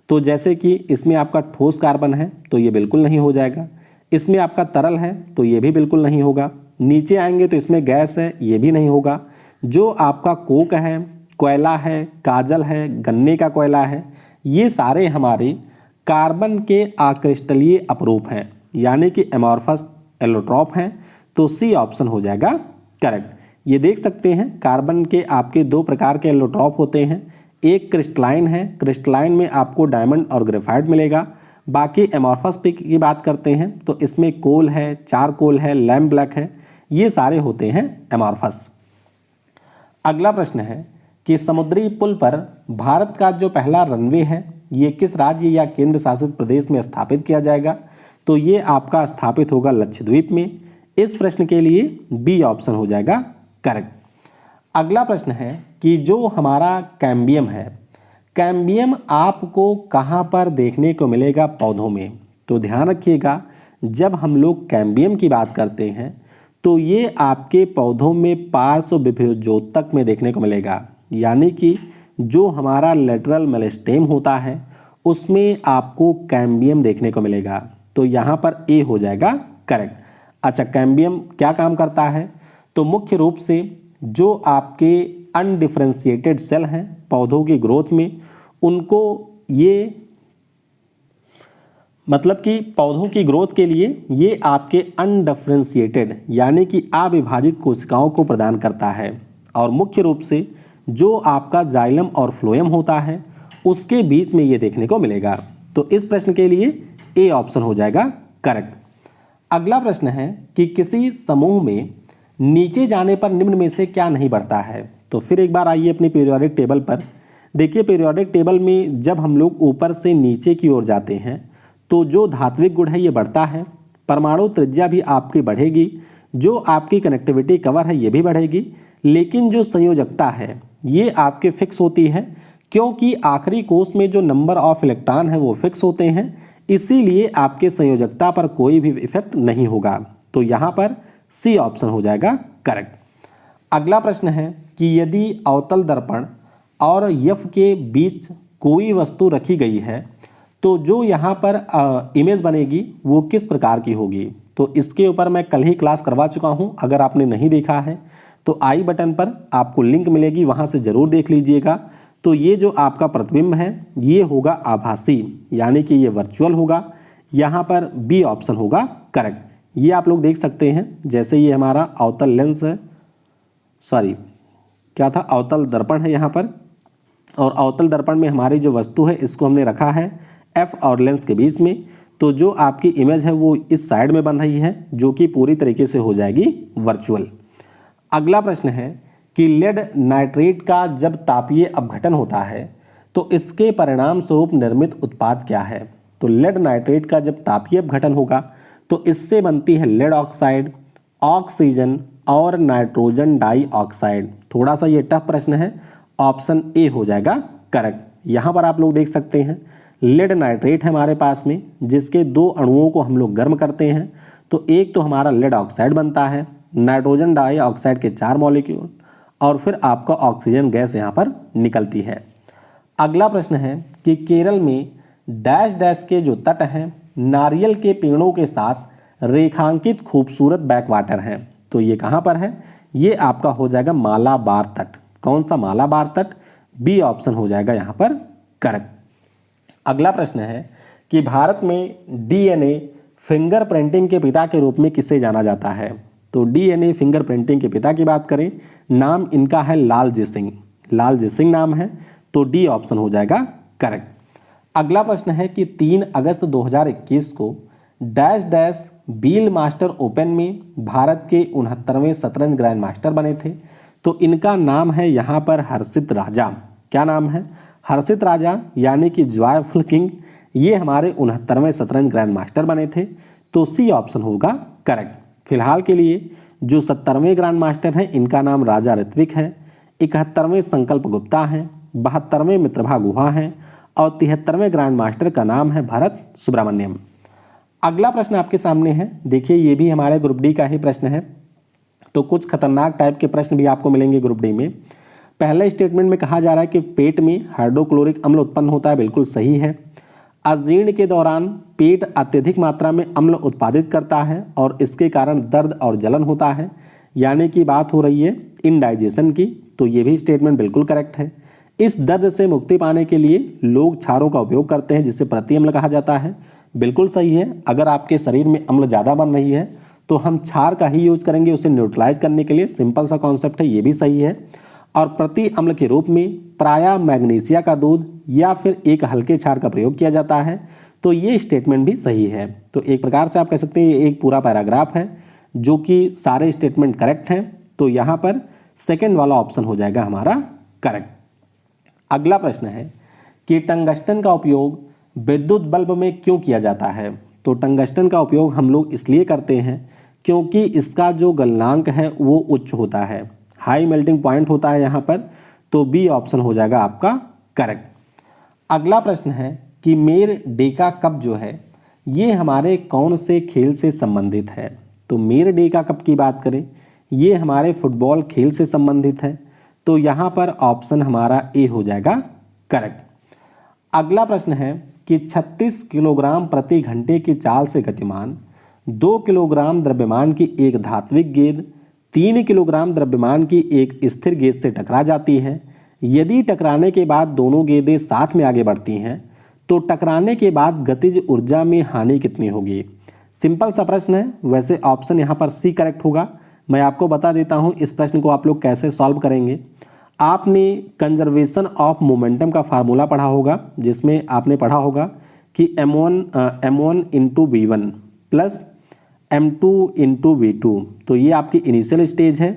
तो जैसे कि इसमें आपका ठोस कार्बन है तो ये बिल्कुल नहीं हो जाएगा, इसमें आपका तरल है तो ये भी बिल्कुल नहीं होगा, नीचे आएंगे तो इसमें गैस है ये भी नहीं होगा। जो आपका कोक है, कोयला है, काजल है, गन्ने का कोयला है, ये सारे हमारे कार्बन के अक्रिस्टलीय अपरूप हैं यानी कि एमॉर्फस एलोट्रॉप हैं। तो सी ऑप्शन हो जाएगा करेक्ट। ये देख सकते हैं कार्बन के आपके दो प्रकार के एलोट्रॉप होते हैं, एक क्रिस्टलाइन है, क्रिस्टलाइन में आपको डायमंड और ग्रेफाइट मिलेगा। बाकी एमॉर्फस पे की बात करते हैं तो इसमें कोल है, चारकोल है, लैम्प ब्लैक है, ये सारे होते हैं एमॉर्फस। अगला प्रश्न है कि समुद्री पुल पर भारत का जो पहला रनवे है ये किस राज्य या केंद्र शासित प्रदेश में स्थापित किया जाएगा। तो ये आपका स्थापित होगा लक्षद्वीप में। इस प्रश्न के लिए बी ऑप्शन हो जाएगा करेक्ट। अगला प्रश्न है कि जो हमारा कैम्बियम है, कैम्बियम आपको कहाँ पर देखने को मिलेगा पौधों में। तो ध्यान रखिएगा जब हम लोग कैम्बियम की बात करते हैं तो ये आपके पौधों में पार्श्व विभोजोतक में देखने को मिलेगा, यानी कि जो हमारा लेटरल मेरिस्टेम होता है उसमें आपको कैम्बियम देखने को मिलेगा। तो यहाँ पर ए हो जाएगा करेक्ट। अच्छा, कैम्बियम क्या काम करता है। तो मुख्य रूप से जो आपके अनडिफरेंशिएटेड सेल हैं पौधों की ग्रोथ में, उनको ये मतलब कि पौधों की ग्रोथ के लिए ये आपके अनडिफरेंशिएटेड यानी कि अविभाजित कोशिकाओं को प्रदान करता है। और मुख्य रूप से जो आपका जाइलम और फ्लोएम होता है उसके बीच में ये देखने को मिलेगा। तो इस प्रश्न के लिए ए ऑप्शन हो जाएगा करेक्ट। अगला प्रश्न है कि किसी समूह में नीचे जाने पर निम्न में से क्या नहीं बढ़ता है। तो फिर एक बार आइए अपनी पीरियोडिक टेबल पर। देखिए पीरियोडिक टेबल में जब हम लोग ऊपर से नीचे की ओर जाते हैं तो जो धात्विक गुण है ये बढ़ता है, परमाणु त्रिज्या भी आपकी बढ़ेगी, जो आपकी कनेक्टिविटी कवर है ये भी बढ़ेगी, लेकिन जो संयोजकता है ये आपके फिक्स होती है क्योंकि आखिरी कोष में जो नंबर ऑफ इलेक्ट्रॉन है वो फिक्स होते हैं, इसीलिए आपके संयोजकता पर कोई भी इफेक्ट नहीं होगा। तो यहाँ पर सी ऑप्शन हो जाएगा करेक्ट। अगला प्रश्न है कि यदि अवतल दर्पण और यफ के बीच कोई वस्तु रखी गई है तो जो यहाँ पर इमेज बनेगी वो किस प्रकार की होगी। तो इसके ऊपर मैं कल ही क्लास करवा चुका हूँ, अगर आपने नहीं देखा है तो आई बटन पर आपको लिंक मिलेगी, वहाँ से ज़रूर देख लीजिएगा। तो ये जो आपका प्रतिबिंब है ये होगा आभासी यानी कि ये वर्चुअल होगा, यहाँ पर बी ऑप्शन होगा करेक्ट। ये आप लोग देख सकते हैं जैसे ये हमारा अवतल लेंस है, सॉरी क्या था, अवतल दर्पण है यहाँ पर, और अवतल दर्पण में हमारी जो वस्तु है इसको हमने रखा है एफ और लेंस के बीच में। तो जो आपकी इमेज है वो इस साइड में बन रही है जो कि पूरी तरीके से हो जाएगी वर्चुअल। अगला प्रश्न है कि लेड नाइट्रेट का जब तापीय अपघटन होता है तो इसके परिणाम स्वरूप निर्मित उत्पाद क्या है। तो लेड नाइट्रेट का जब तापीय अपघटन होगा तो इससे बनती है लेड ऑक्साइड, ऑक्सीजन और नाइट्रोजन डाइऑक्साइड। थोड़ा सा ये टफ प्रश्न है, ऑप्शन ए हो जाएगा करेक्ट। यहाँ पर आप लोग देख सकते हैं लेड नाइट्रेट है हमारे पास में, जिसके दो अणुओं को हम लोग गर्म करते हैं तो एक तो हमारा लेड ऑक्साइड बनता है, नाइट्रोजन डाइऑक्साइड के 4 मॉलिक्यूल, और फिर आपका ऑक्सीजन गैस यहाँ पर निकलती है। अगला प्रश्न है कि केरल में डैश डैश के जो तट हैं नारियल के पेड़ों के साथ रेखांकित खूबसूरत बैकवाटर हैं। तो ये कहाँ पर है, ये आपका हो जाएगा मालाबार तट। कौन सा मालाबार तट, बी ऑप्शन हो जाएगा यहाँ पर करेक्ट। अगला प्रश्न है कि भारत में डीएनए फिंगरप्रिंटिंग के पिता के रूप में किसे जाना जाता है। तो डीएनए फिंगरप्रिंटिंग के पिता की बात करें, नाम इनका है लालजी सिंह, लालजी सिंह नाम है, तो डी ऑप्शन हो जाएगा करेक्ट। अगला प्रश्न है कि 3 अगस्त 2021 को डैश डैश बील मास्टर ओपन में भारत के 69वें शतरंज ग्रैंड मास्टर बने थे। तो इनका नाम है यहाँ पर हर्षित राजा। क्या नाम है, हर्षित राजा यानी कि जॉयफुल किंग। ये हमारे 69वें शतरंज ग्रैंड मास्टर बने थे, तो सी ऑप्शन होगा करेक्ट। फिलहाल के लिए जो 70वें ग्रैंड मास्टर हैं इनका नाम राजा ऋत्विक है, 71वें संकल्प गुप्ता हैं, 72वें मित्रभा गुहा हैं और 73वें ग्रैंड मास्टर का नाम है भरत सुब्रमण्यम। अगला प्रश्न आपके सामने है, देखिए ये भी हमारे ग्रुप डी का ही प्रश्न है, तो कुछ खतरनाक टाइप के प्रश्न भी आपको मिलेंगे ग्रुप डी में। पहले स्टेटमेंट में कहा जा रहा है कि पेट में हाइड्रोक्लोरिक अम्ल उत्पन्न होता है, बिल्कुल सही है। अजीर्ण के दौरान पेट अत्यधिक मात्रा में अम्ल उत्पादित करता है और इसके कारण दर्द और जलन होता है, यानी कि बात हो रही है इनडाइजेशन की, तो ये भी स्टेटमेंट बिल्कुल करेक्ट है। इस दर्द से मुक्ति पाने के लिए लोग क्षारों का उपयोग करते हैं जिसे प्रति अम्ल कहा जाता है, बिल्कुल सही है। अगर आपके शरीर में अम्ल ज़्यादा बन रही है तो हम क्षार का ही यूज करेंगे उसे न्यूट्रलाइज करने के लिए, सिंपल सा कॉन्सेप्ट है, ये भी सही है। और प्रति अम्ल के रूप में प्रायः मैग्नीशिया का दूध या फिर एक हल्के क्षार का प्रयोग किया जाता है, तो ये स्टेटमेंट भी सही है। तो एक प्रकार से आप कह सकते हैं ये एक पूरा पैराग्राफ है जो कि सारे स्टेटमेंट करेक्ट हैं, तो यहाँ पर सेकेंड वाला ऑप्शन हो जाएगा हमारा करेक्ट। अगला प्रश्न है कि टंगस्टन का उपयोग विद्युत बल्ब में क्यों किया जाता है? तो टंगस्टन का उपयोग हम लोग इसलिए करते हैं क्योंकि इसका जो गलनांक है वो उच्च होता है, हाई मेल्टिंग पॉइंट होता है यहाँ पर, तो बी ऑप्शन हो जाएगा आपका करेक्ट। अगला प्रश्न है कि मेर डेका कप जो है ये हमारे कौन से खेल से संबंधित है? तो मेर डेका कप की बात करें ये हमारे फुटबॉल खेल से संबंधित है, तो यहाँ पर ऑप्शन हमारा ए हो जाएगा करेक्ट। अगला प्रश्न है कि 36 किलोग्राम प्रति घंटे की चाल से गतिमान 2 किलोग्राम द्रव्यमान की एक धात्विक गेंद 3 किलोग्राम द्रव्यमान की एक स्थिर गेंद से टकरा जाती है। यदि टकराने के बाद दोनों गेंदें साथ में आगे बढ़ती हैं तो टकराने के बाद गतिज ऊर्जा में हानि कितनी होगी? सिंपल सा प्रश्न है, वैसे ऑप्शन यहाँ पर सी करेक्ट होगा। मैं आपको बता देता हूँ इस प्रश्न को आप लोग कैसे सॉल्व करेंगे। आपने कंजर्वेशन ऑफ मोमेंटम का फार्मूला पढ़ा होगा, जिसमें आपने पढ़ा होगा कि m1 into v1 plus m2 into v2, तो ये आपकी इनिशियल स्टेज है।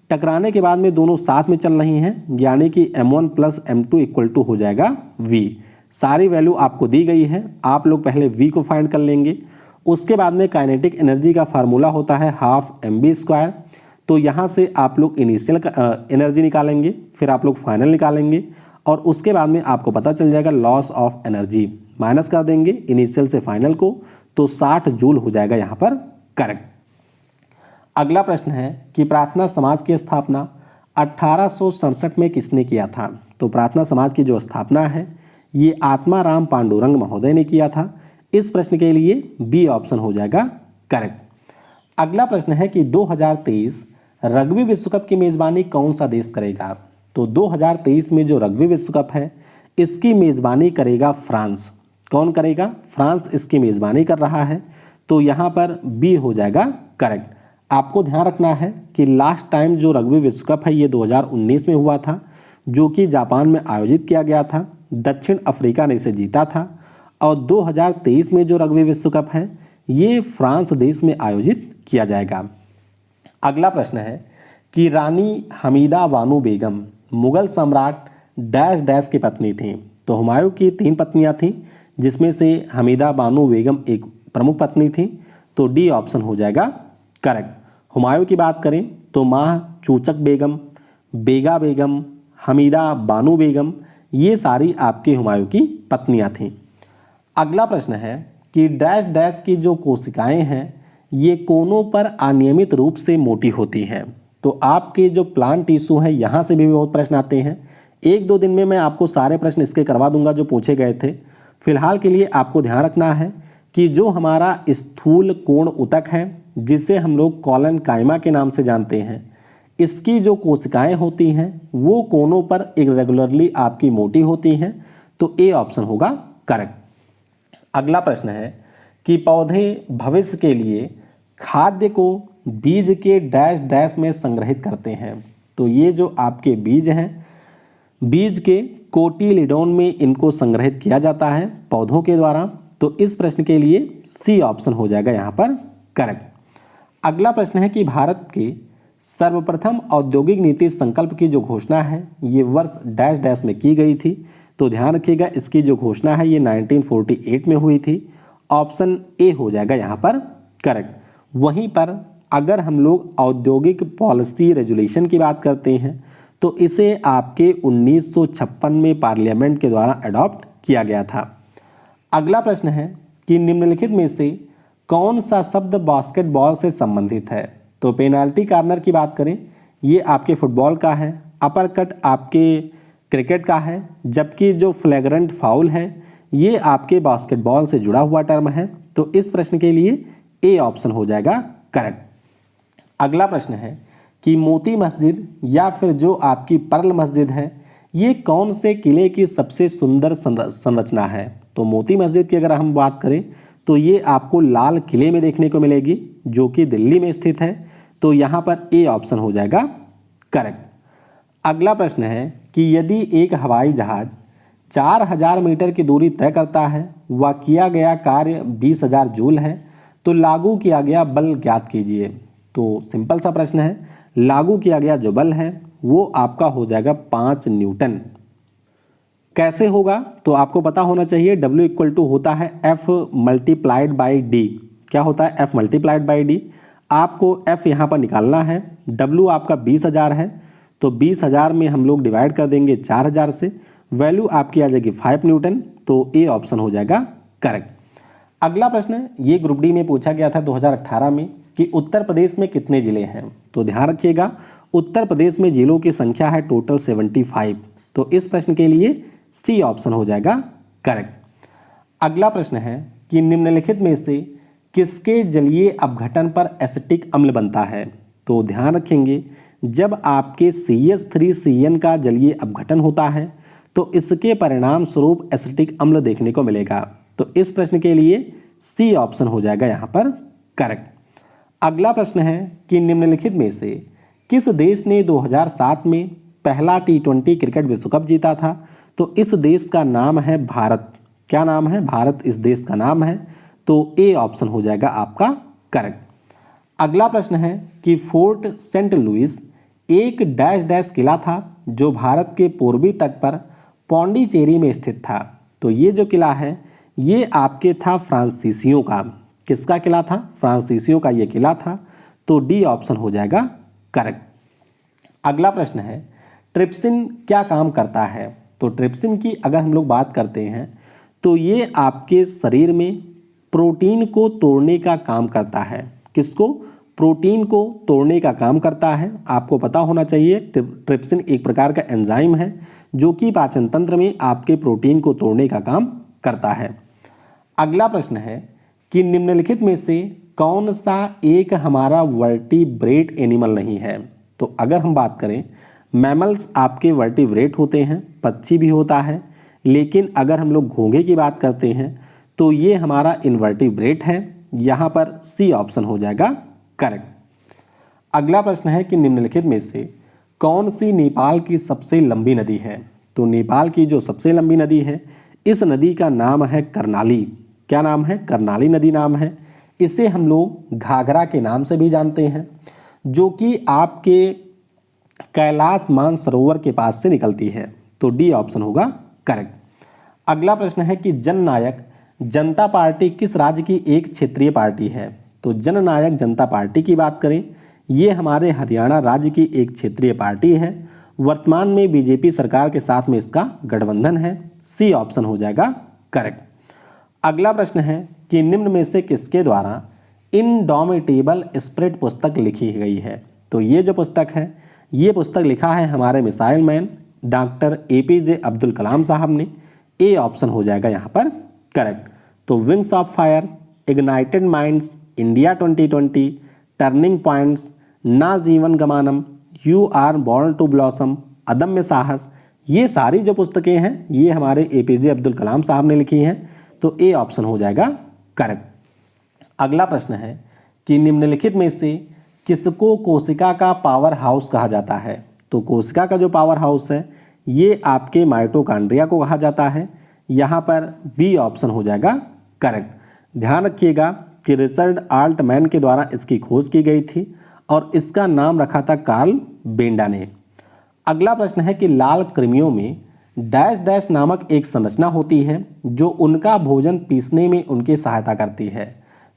टकराने के बाद में दोनों साथ में चल रही हैं, यानी कि m1 plus m2 equal to हो जाएगा v। सारी वैल्यू आपको दी गई है, आप लोग पहले v को फाइंड कर लेंगे। उसके बाद में काइनेटिक एनर्जी का फार्मूला होता है हाफ mv², तो यहाँ से आप लोग इनिशियल एनर्जी निकालेंगे, फिर आप लोग फाइनल निकालेंगे और उसके बाद में आपको पता चल जाएगा लॉस ऑफ एनर्जी, माइनस कर देंगे इनिशियल से फाइनल को, तो 60 जूल हो जाएगा यहाँ पर करेक्ट। अगला प्रश्न है कि प्रार्थना समाज की स्थापना 1867 में किसने किया था? तो प्रार्थना समाज की जो स्थापना है ये आत्माराम पांडुरंग महोदय ने किया था। इस प्रश्न के लिए बी ऑप्शन हो जाएगा करेक्ट। अगला प्रश्न है कि 2023 रग्बी विश्व कप की मेज़बानी कौन सा देश करेगा? तो 2023 में जो रग्बी विश्व कप है इसकी मेज़बानी करेगा फ्रांस। कौन करेगा? फ्रांस इसकी मेज़बानी कर रहा है, तो यहाँ पर बी हो जाएगा करेक्ट। आपको ध्यान रखना है कि लास्ट टाइम जो रग्बी विश्व कप है ये 2019 में हुआ था, जो कि जापान में आयोजित किया गया था। दक्षिण अफ्रीका ने इसे जीता था, और 2023 में जो रग्बी विश्व कप है ये फ्रांस देश में आयोजित किया जाएगा। अगला प्रश्न है कि रानी हमीदा बानो बेगम मुगल सम्राट डैश डैश की पत्नी थी। तो हुमायूं की 3 पत्नियां थीं, जिसमें से हमीदा बानो बेगम एक प्रमुख पत्नी थी, तो डी ऑप्शन हो जाएगा करेक्ट। हुमायूं की बात करें तो माँ चूचक बेगम, बेगा बेगम, हमीदा बानो बेगम, ये सारी आपके हुमायूं की पत्नियां थीं। अगला प्रश्न है कि डैश डैश की जो कोशिकाएं हैं ये कोनों पर अनियमित रूप से मोटी होती हैं। तो आपके जो प्लांट टिश्यू हैं यहाँ से भी बहुत प्रश्न आते हैं। 1-2 दिन में मैं आपको सारे प्रश्न इसके करवा दूंगा जो पूछे गए थे। फिलहाल के लिए आपको ध्यान रखना है कि जो हमारा स्थूल कोण ऊतक है, जिसे हम लोग कॉलन काइमा के नाम से जानते हैं, इसकी जो कोशिकाएं होती हैं वो कोनों पर इरेगुलरली आपकी मोटी होती हैं, तो ए ऑप्शन होगा करेक्ट। अगला प्रश्न है कि पौधे भविष्य के लिए खाद्य को बीज के डैश डैश में संग्रहित करते हैं। तो ये जो आपके बीज हैं, बीज के कोटिलिडोन में इनको संग्रहित किया जाता है पौधों के द्वारा, तो इस प्रश्न के लिए सी ऑप्शन हो जाएगा यहाँ पर करेक्ट। अगला प्रश्न है कि भारत के सर्वप्रथम औद्योगिक नीति संकल्प की जो घोषणा है ये वर्ष डैश डैश में की गई थी। तो ध्यान रखिएगा इसकी जो घोषणा है ये 1948 में हुई थी, ऑप्शन ए हो जाएगा यहाँ पर करेक्ट। वहीं पर अगर हम लोग औद्योगिक पॉलिसी रेजुलेशन की बात करते हैं तो इसे आपके 1956 में पार्लियामेंट के द्वारा अडॉप्ट किया गया था। अगला प्रश्न है कि निम्नलिखित में से कौन सा शब्द बास्केटबॉल से संबंधित है। तो पेनाल्टी कॉर्नर की बात करें, ये आपके फुटबॉल का है। अपर कट आपके क्रिकेट का है, जबकि जो फ्लैग्रेंट फाउल है ये आपके बास्केटबॉल से जुड़ा हुआ टर्म है। तो इस प्रश्न के लिए ए ऑप्शन हो जाएगा करेक्ट। अगला प्रश्न है कि मोती मस्जिद या फिर जो आपकी पर्ल मस्जिद है ये कौन से किले की सबसे सुंदर संरचना है। तो मोती मस्जिद की अगर हम बात करें तो ये आपको लाल किले में देखने को मिलेगी जो कि दिल्ली में स्थित है। तो यहाँ पर ए ऑप्शन हो जाएगा करेक्ट। अगला प्रश्न है कि यदि एक हवाई जहाज 4000 मीटर की दूरी तय करता है व किया गया कार्य 20,000 जूल है तो लागू किया गया बल ज्ञात कीजिए। तो सिंपल सा प्रश्न है, लागू किया गया जो बल है वो आपका हो जाएगा 5 न्यूटन। कैसे होगा तो आपको पता होना चाहिए, W इक्वल टू होता है F मल्टीप्लाइड बाई डी। क्या होता है F मल्टीप्लाइड बाई डी। आपको F यहाँ पर निकालना है, W आपका 20,000 है तो 20,000 में हम लोग डिवाइड कर देंगे 4,000 से, वैल्यू आपकी आ जाएगी 5 न्यूटन। तो ए ऑप्शन हो जाएगा करेक्ट। अगला प्रश्न ये ग्रुप डी में पूछा गया था 2018 में कि उत्तर प्रदेश में कितने जिले हैं। तो ध्यान रखिएगा उत्तर प्रदेश में जिलों की संख्या है टोटल 75। तो इस प्रश्न के लिए सी ऑप्शन हो जाएगा करेक्ट। अगला प्रश्न है कि निम्नलिखित में से किसके जलीय अपघटन पर एसिटिक अम्ल बनता है। तो ध्यान रखेंगे जब आपके CH3CN का जलीय अपघटन होता है तो इसके परिणाम स्वरूप एसिटिक अम्ल देखने को मिलेगा। तो इस प्रश्न के लिए सी ऑप्शन हो जाएगा यहाँ पर करेक्ट। अगला प्रश्न है कि निम्नलिखित में से किस देश ने 2007 में पहला T20 क्रिकेट विश्व कप जीता था। तो इस देश का नाम है भारत। क्या नाम है, भारत इस देश का नाम है। तो ए ऑप्शन हो जाएगा आपका करेक्ट। अगला प्रश्न है कि फोर्ट सेंट लुइस एक डैश डैश किला था जो भारत के पूर्वी तट पर पौंडीचेरी में स्थित था। तो ये जो किला है ये आपके था फ्रांसीसियों का। किसका किला था, फ्रांसीसियों का ये किला था। तो डी ऑप्शन हो जाएगा करेक्ट। अगला प्रश्न है ट्रिप्सिन क्या काम करता है। तो ट्रिप्सिन की अगर हम लोग बात करते हैं तो ये आपके शरीर में प्रोटीन को तोड़ने का काम करता है। किसको, प्रोटीन को तोड़ने का काम करता है। आपको पता होना चाहिए ट्रिप्सिन एक प्रकार का एंजाइम है जो कि पाचन तंत्र में आपके प्रोटीन को तोड़ने का काम करता है। अगला प्रश्न है कि निम्नलिखित में से कौन सा एक हमारा वर्टिब्रेट एनिमल नहीं है। तो अगर हम बात करें मैमल्स आपके वर्टिब्रेट होते हैं, पक्षी भी होता है, लेकिन अगर हम लोग घोंघे की बात करते हैं तो ये हमारा इनवर्टिब्रेट है। यहाँ पर सी ऑप्शन हो जाएगा करेक्ट। अगला प्रश्न है कि निम्नलिखित में से कौन सी नेपाल की सबसे लंबी नदी है। तो नेपाल की जो सबसे लंबी नदी है इस नदी का नाम है कर्णाली। क्या नाम है, कर्णाली नदी नाम है। इसे हम लोग घाघरा के नाम से भी जानते हैं जो कि आपके कैलाश मानसरोवर के पास से निकलती है। तो डी ऑप्शन होगा करेक्ट। अगला प्रश्न है कि जननायक जनता पार्टी किस राज्य की एक क्षेत्रीय पार्टी है। तो जननायक जनता पार्टी की बात करें ये हमारे हरियाणा राज्य की एक क्षेत्रीय पार्टी है। वर्तमान में बीजेपी सरकार के साथ में इसका गठबंधन है। सी ऑप्शन हो जाएगा करेक्ट। अगला प्रश्न है कि निम्न में से किसके द्वारा इनडोमिटेबल स्पिरिट पुस्तक लिखी गई है। तो ये जो पुस्तक है ये पुस्तक लिखा है हमारे missile man doctor APJ Abdul Kalam sahab ने। ए ऑप्शन हो जाएगा यहाँ पर करेक्ट। तो wings of fire, ignited minds, India 2020, turning points, Na Jeevan Gamanam, you are born to blossom, Adamya Sahas, ये सारी जो पुस्तकें हैं ये हमारे APJ अब्दुल कलाम साहब ने लिखी हैं। तो ए ऑप्शन हो जाएगा करेक्ट। अगला प्रश्न है कि निम्नलिखित में से किसको कोशिका का पावर हाउस कहा जाता है। तो कोशिका का जो पावर हाउस है ये आपके माइटोकॉन्ड्रिया को कहा जाता है। यहाँ पर बी ऑप्शन हो जाएगा करेक्ट। ध्यान रखिएगा कि रिचर्ड आल्टमैन के द्वारा इसकी खोज की गई थी और इसका नाम रखा था कार्ल बेंडा ने। अगला प्रश्न है कि लाल कृमियों में डैश डैश नामक एक संरचना होती है जो उनका भोजन पीसने में उनकी सहायता करती है।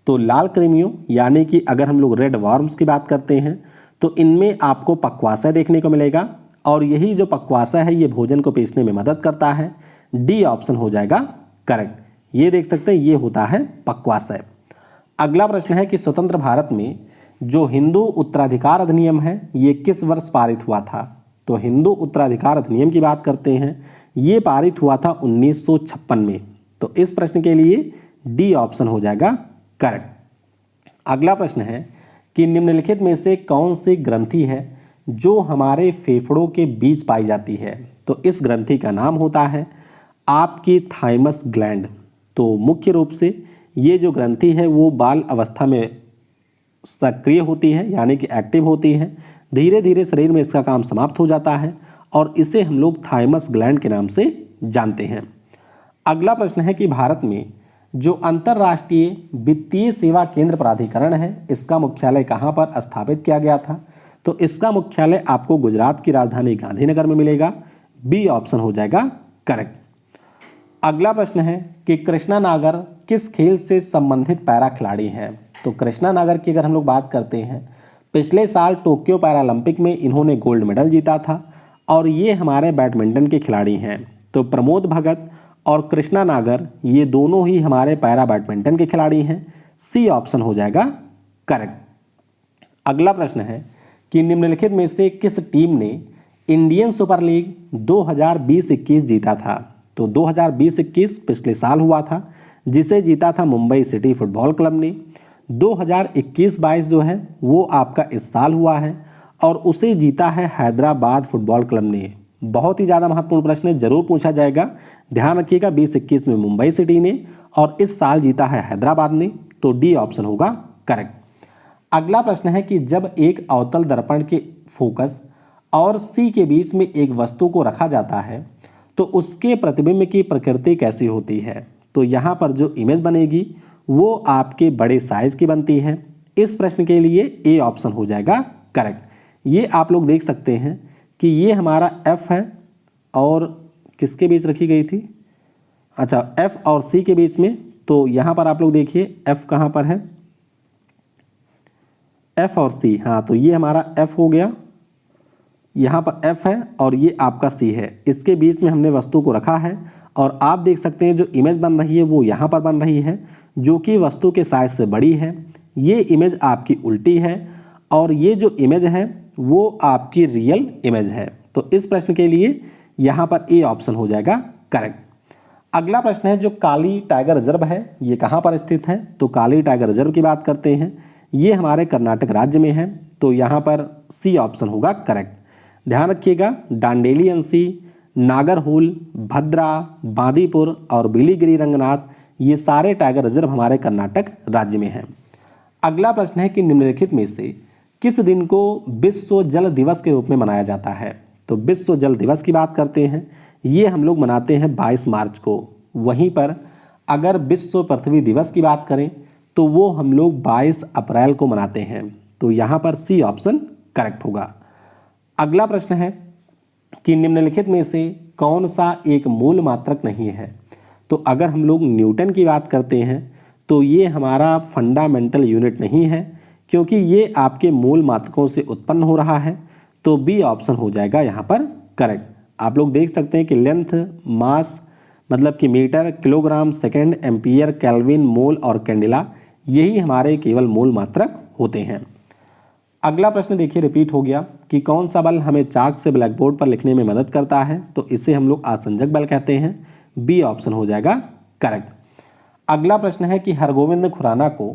तो लाल कृमियों यानी कि अगर हम लोग रेड वर्म्स की बात करते हैं तो इनमें आपको पक्वाशय देखने को मिलेगा और यही जो पक्वासा है ये भोजन को पीसने में मदद करता है। डी ऑप्शन हो जाएगा करेक्ट। ये देख सकते हैं ये होता है पक्वासा। अगला प्रश्न है कि स्वतंत्र भारत में जो हिंदू उत्तराधिकार अधिनियम है ये किस वर्ष पारित हुआ था। तो हिंदू उत्तराधिकार अधिनियम की बात करते हैं, ये पारित हुआ था 1956 में। तो इस प्रश्न के लिए डी ऑप्शन हो जाएगा करेक्ट। अगला प्रश्न है कि निम्नलिखित में से कौन सी ग्रंथि है जो हमारे फेफड़ों के बीच पाई जाती है। तो इस ग्रंथि का नाम होता है आपकी थाइमस ग्लैंड। तो मुख्य रूप से ये जो ग्रंथि है वो बाल अवस्था में सक्रिय होती है, यानी कि एक्टिव होती है। धीरे धीरे शरीर में इसका काम समाप्त हो जाता है और इसे हम लोग थाइमस ग्लैंड के नाम से जानते हैं। अगला प्रश्न है कि भारत में जो अंतर्राष्ट्रीय वित्तीय सेवा केंद्र प्राधिकरण है इसका मुख्यालय कहाँ पर स्थापित किया गया था। तो इसका मुख्यालय आपको गुजरात की राजधानी गांधीनगर में मिलेगा। बी ऑप्शन हो जाएगा करेक्ट। अगला प्रश्न है कि कृष्णा नागर किस खेल से संबंधित पैरा खिलाड़ी हैं। तो कृष्णा नागर की अगर हम लोग बात करते हैं, पिछले साल टोक्यो पैरालंपिक में इन्होंने गोल्ड मेडल जीता था और ये हमारे बैडमिंटन के खिलाड़ी हैं। तो प्रमोद भगत और कृष्णा नागर ये दोनों ही हमारे पैरा बैडमिंटन के खिलाड़ी हैं। सी ऑप्शन हो जाएगा करेक्ट। अगला प्रश्न है कि निम्नलिखित में से किस टीम ने इंडियन सुपर लीग 2020-21 जीता था। तो 2020-21 पिछले साल हुआ था, जिसे जीता था मुंबई सिटी फुटबॉल क्लब ने। 2021-22 जो है वो आपका इस साल हुआ है और उसे जीता है हैदराबाद फुटबॉल क्लब ने। बहुत ही ज़्यादा महत्वपूर्ण प्रश्न है, जरूर पूछा जाएगा, ध्यान रखिएगा। 2021 में मुंबई सिटी ने और इस साल जीता है हैदराबाद ने। तो डी ऑप्शन होगा करेक्ट। अगला प्रश्न है कि जब एक अवतल दर्पण के फोकस और सी के बीच में एक वस्तु को रखा जाता है तो उसके प्रतिबिंब की प्रकृति कैसी होती है। तो यहाँ पर जो इमेज बनेगी वो आपके बड़े साइज की बनती है। इस प्रश्न के लिए ए ऑप्शन हो जाएगा करेक्ट। ये आप लोग देख सकते हैं कि ये हमारा एफ है और किसके बीच रखी गई थी, अच्छा एफ और सी के बीच में। तो यहाँ पर आप लोग देखिए एफ कहाँ पर है, एफ और सी, हाँ तो ये हमारा एफ हो गया, यहाँ पर एफ है और ये आपका सी है। इसके बीच में हमने वस्तु को रखा है और आप देख सकते हैं जो इमेज बन रही है वो यहाँ पर बन रही है, जो कि वस्तु के साइज से बड़ी है। ये इमेज आपकी उल्टी है और ये जो इमेज है वो आपकी रियल इमेज है। तो इस प्रश्न के लिए यहाँ पर ए ऑप्शन हो जाएगा करेक्ट। अगला प्रश्न है जो काली टाइगर रिजर्व है ये कहाँ पर स्थित है। तो काली टाइगर रिजर्व की बात करते हैं, ये हमारे कर्नाटक राज्य में है। तो यहाँ पर सी ऑप्शन होगा करेक्ट। ध्यान रखिएगा, दांडेली अंसी, नागरहोल, भद्रा, बांदीपुर और बिलीगिरी रंगनाथ ये सारे टाइगर रिजर्व हमारे कर्नाटक राज्य में हैं। अगला प्रश्न है कि निम्नलिखित में से किस दिन को विश्व जल दिवस के रूप में मनाया जाता है। तो विश्व जल दिवस की बात करते हैं, ये हम लोग मनाते हैं 22 मार्च को। वहीं पर अगर विश्व पृथ्वी दिवस की बात करें तो वो हम लोग 22 अप्रैल को मनाते हैं। तो यहाँ पर सी ऑप्शन करेक्ट होगा। अगला प्रश्न है कि निम्नलिखित में से कौन सा एक मूल मात्रक नहीं है। तो अगर हम लोग न्यूटन की बात करते हैं तो ये हमारा फंडामेंटल यूनिट नहीं है, क्योंकि ये आपके मूल मात्रकों से उत्पन्न हो रहा है। तो बी ऑप्शन हो जाएगा यहाँ पर करेक्ट। आप लोग देख सकते हैं कि लेंथ, मास मतलब कि metre, kilogram, second, ampere, kelvin, mole और कैंडिला यही हमारे केवल मूल मात्रक होते हैं। अगला प्रश्न देखिए रिपीट हो गया कि कौन सा बल हमें चाक से ब्लैक बोर्ड पर लिखने में मदद करता है। तो इसे हम लोग आसंजक बल कहते हैं। बी ऑप्शन हो जाएगा करेक्ट। अगला प्रश्न है कि हरगोविंद खुराना को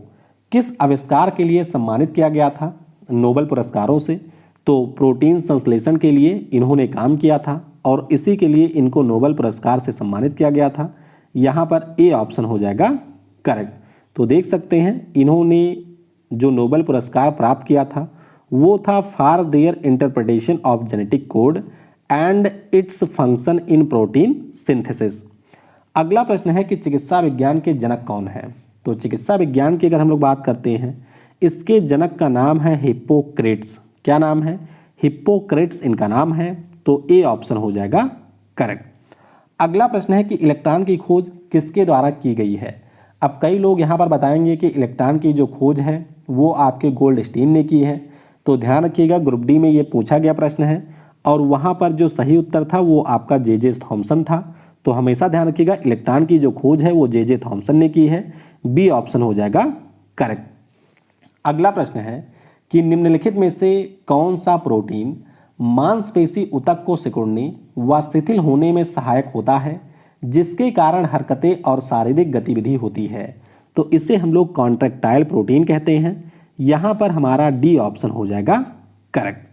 किस आविष्कार के लिए सम्मानित किया गया था नोबेल पुरस्कारों से। तो प्रोटीन संश्लेषण के लिए इन्होंने काम किया था और इसी के लिए इनको नोबेल पुरस्कार से सम्मानित किया गया था। यहाँ पर ए ऑप्शन हो जाएगा करेक्ट। तो देख सकते हैं इन्होंने जो नोबेल पुरस्कार प्राप्त किया था वो था for their interpretation of genetic code and its function in protein synthesis. अगला प्रश्न है कि चिकित्सा विज्ञान के जनक कौन है। तो चिकित्सा विज्ञान की अगर हम लोग बात करते हैं, इसके जनक का नाम है हिप्पोक्रेट्स। क्या नाम है? हिप्पोक्रेट्स इनका नाम है। तो ए ऑप्शन हो जाएगा करेक्ट। अगला प्रश्न है कि इलेक्ट्रॉन की खोज किसके द्वारा की गई है। अब कई लोग यहाँ पर बताएंगे कि इलेक्ट्रॉन की जो खोज है वो आपके गोल्डस्टीन ने की है। तो ध्यान रखिएगा, ग्रुप डी में ये पूछा गया प्रश्न है और वहाँ पर जो सही उत्तर था वो आपका जे थॉमसन था। तो हमेशा ध्यान रखिएगा, इलेक्ट्रॉन की जो खोज है वो जे थॉमसन ने की है। बी ऑप्शन हो जाएगा करेक्ट। अगला प्रश्न है कि निम्नलिखित में से कौन सा प्रोटीन मांसपेशी ऊतक को सिकुड़ने व शिथिल होने में सहायक होता है, जिसके कारण हरकतें और शारीरिक गतिविधि होती है। तो इसे हम लोग कॉन्ट्रैक्टाइल प्रोटीन कहते हैं। यहाँ पर हमारा डी ऑप्शन हो जाएगा करेक्ट।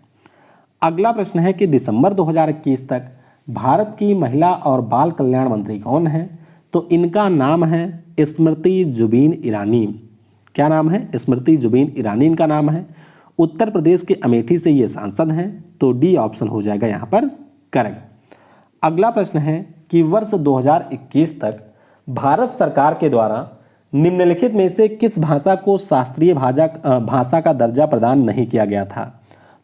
अगला प्रश्न है कि दिसंबर 2021 तक भारत की महिला और बाल कल्याण मंत्री कौन है। तो इनका नाम है स्मृति जुबिन ईरानी। क्या नाम है? स्मृति जुबिन ईरानी इनका नाम है। उत्तर प्रदेश के अमेठी से ये सांसद हैं। तो डी ऑप्शन हो जाएगा यहाँ पर करेक्ट। अगला प्रश्न है कि वर्ष 2021 तक भारत सरकार के द्वारा निम्नलिखित में से किस भाषा को शास्त्रीय भाषा का दर्जा प्रदान नहीं किया गया था।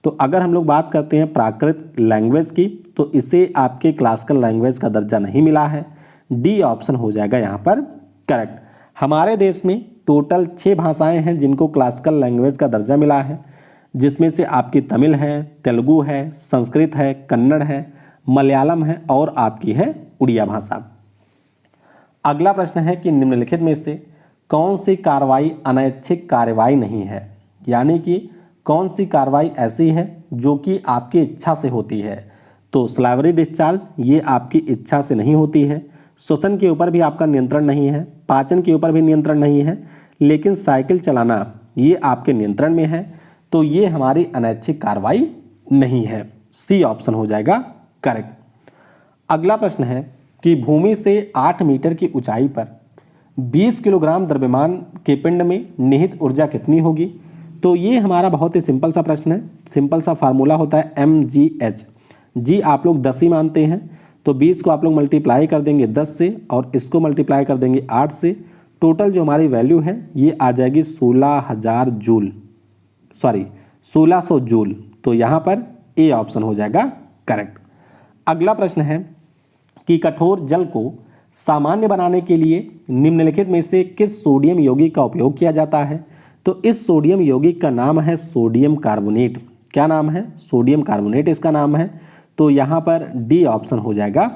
तो अगर हम लोग बात करते हैं प्राकृत लैंग्वेज की, तो इसे आपके क्लासिकल लैंग्वेज का दर्जा नहीं मिला है। डी ऑप्शन हो जाएगा यहाँ पर करेक्ट। हमारे देश में टोटल 6 भाषाएं हैं जिनको क्लासिकल लैंग्वेज का दर्जा मिला है, जिसमें से आपकी तमिल है, तेलुगु है, संस्कृत है, कन्नड़ है, मलयालम है और आपकी है उड़िया भाषा। अगला प्रश्न है कि निम्नलिखित में से कौन सी कार्रवाई अनैच्छिक कार्रवाई नहीं है, यानी कि कौन सी कार्रवाई ऐसी है जो कि आपकी इच्छा से होती है। तो स्लाइवरी डिस्चार्ज ये आपकी इच्छा से नहीं होती है, श्वसन के ऊपर भी आपका नियंत्रण नहीं है, पाचन के ऊपर भी नियंत्रण नहीं है, लेकिन साइकिल चलाना ये आपके नियंत्रण में है। तो ये हमारी अनैच्छिक कार्रवाई नहीं है। सी ऑप्शन हो जाएगा करेक्ट। अगला प्रश्न है कि भूमि से 8 मीटर की ऊंचाई पर 20 किलोग्राम द्रव्यमान के पिंड में निहित ऊर्जा कितनी होगी। तो ये हमारा बहुत ही सिंपल सा प्रश्न है। सिंपल सा फार्मूला होता है mgh। जी आप लोग 10 ही मानते हैं, तो 20 को आप लोग मल्टीप्लाई कर देंगे 10 से और इसको मल्टीप्लाई कर देंगे 8 से। टोटल जो हमारी वैल्यू है ये आ जाएगी 16,000 जूल, सॉरी 1600 जूल। तो यहाँ पर ए ऑप्शन हो जाएगा करेक्ट। अगला प्रश्न है कि कठोर जल को सामान्य बनाने के लिए निम्नलिखित में से किस सोडियम यौगिक का उपयोग किया जाता है। तो इस सोडियम यौगिक का नाम है सोडियम कार्बोनेट। क्या नाम है? सोडियम कार्बोनेट इसका नाम है। तो यहाँ पर डी ऑप्शन हो जाएगा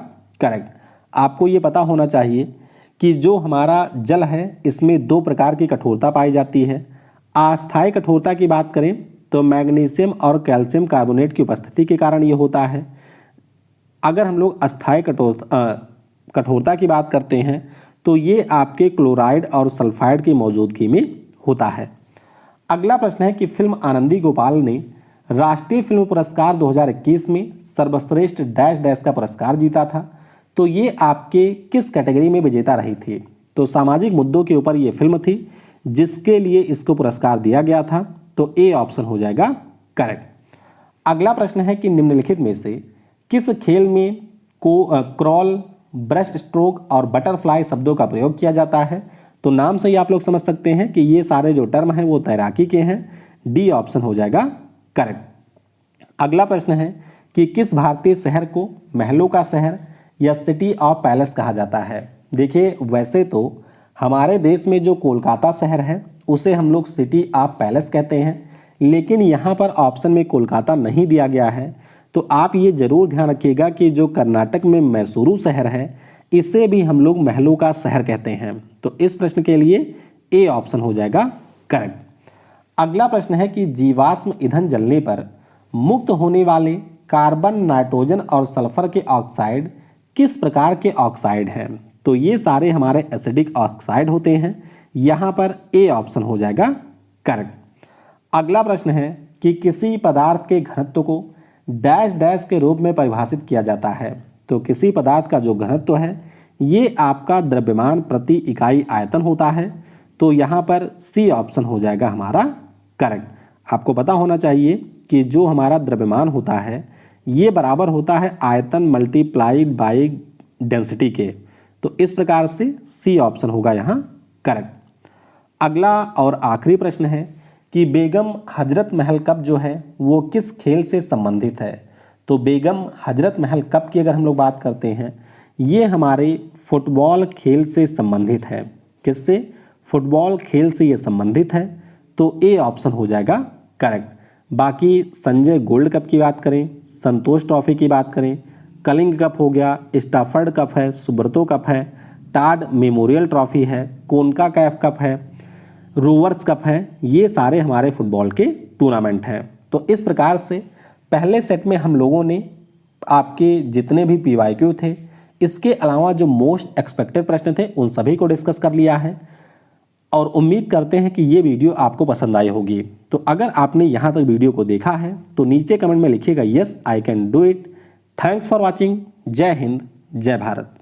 करेक्ट। आपको ये पता होना चाहिए कि जो हमारा जल है इसमें 2 प्रकार की कठोरता पाई जाती है। अस्थायी कठोरता की बात करें तो मैग्नीशियम और कैल्शियम कार्बोनेट की उपस्थिति के कारण ये होता है। अगर हम लोग अस्थायी कठोरता की बात करते हैं तो ये आपके क्लोराइड और सल्फाइड की मौजूदगी में होता है। अगला प्रश्न है कि फिल्म आनंदी गोपाल ने राष्ट्रीय फिल्म पुरस्कार 2021 में सर्वश्रेष्ठ डैश डैश का पुरस्कार जीता था। तो ये आपके किस कैटेगरी में विजेता रही थी। तो सामाजिक मुद्दों के ऊपर ये फिल्म थी जिसके लिए इसको पुरस्कार दिया गया था। तो ए ऑप्शन हो जाएगा करेक्ट। अगला प्रश्न है कि निम्नलिखित में से किस खेल में क्रॉल, ब्रेस्ट स्ट्रोक और बटरफ्लाई शब्दों का प्रयोग किया जाता है। तो नाम से ही आप लोग समझ सकते हैं कि ये सारे जो टर्म हैं वो तैराकी के हैं। डी ऑप्शन हो जाएगा करेक्ट। अगला प्रश्न है कि किस भारतीय शहर को महलों का शहर या सिटी ऑफ पैलेस कहा जाता है। देखिए वैसे तो हमारे देश में जो कोलकाता शहर है उसे हम लोग सिटी ऑफ पैलेस कहते हैं, लेकिन यहाँ पर ऑप्शन में कोलकाता नहीं दिया गया है। तो आप ये जरूर ध्यान रखिएगा कि जो कर्नाटक में मैसूरू शहर है इसे भी हम लोग महलों का शहर कहते हैं। तो इस प्रश्न के लिए ए ऑप्शन हो जाएगा करेक्ट। अगला प्रश्न है कि जीवाश्म ईंधन जलने पर मुक्त होने वाले कार्बन, नाइट्रोजन और सल्फर के ऑक्साइड किस प्रकार के ऑक्साइड हैं। तो ये सारे हमारे एसिडिक ऑक्साइड होते हैं। यहाँ पर ए ऑप्शन हो जाएगा करेक्ट। अगला प्रश्न है कि किसी पदार्थ के घनत्व को डैश डैश के रूप में परिभाषित किया जाता है। तो किसी पदार्थ का जो घनत्व है ये आपका द्रव्यमान प्रति इकाई आयतन होता है। तो यहाँ पर सी ऑप्शन हो जाएगा हमारा करेक्ट। आपको पता होना चाहिए कि जो हमारा द्रव्यमान होता है ये बराबर होता है आयतन मल्टीप्लाइड बाई डेंसिटी के। तो इस प्रकार से सी ऑप्शन होगा यहाँ करेक्ट। अगला और आखिरी प्रश्न है कि बेगम हजरत महल कप जो है वो किस खेल से संबंधित है। तो बेगम हजरत महल कप की अगर हम लोग बात करते हैं ये हमारे फुटबॉल खेल से संबंधित है। किससे? फुटबॉल खेल से ये संबंधित है। तो ए ऑप्शन हो जाएगा करेक्ट। बाकी संजय गोल्ड कप की बात करें, संतोष ट्रॉफी की बात करें, कलिंग कप हो गया, स्टाफर्ड कप है, सुब्रतो कप है, टाड मेमोरियल ट्रॉफी है, कोनका कैफ कप है, रोवर्स कप है, ये सारे हमारे फुटबॉल के टूर्नामेंट हैं। तो इस प्रकार से पहले सेट में हम लोगों ने आपके जितने भी PYQ थे, इसके अलावा जो मोस्ट एक्सपेक्टेड प्रश्न थे उन सभी को डिस्कस कर लिया है और उम्मीद करते हैं कि ये वीडियो आपको पसंद आई होगी। तो अगर आपने यहाँ तक वीडियो को देखा है तो नीचे कमेंट में लिखिएगा yes I can do it. Thanks for watching. जय हिंद, जय भारत।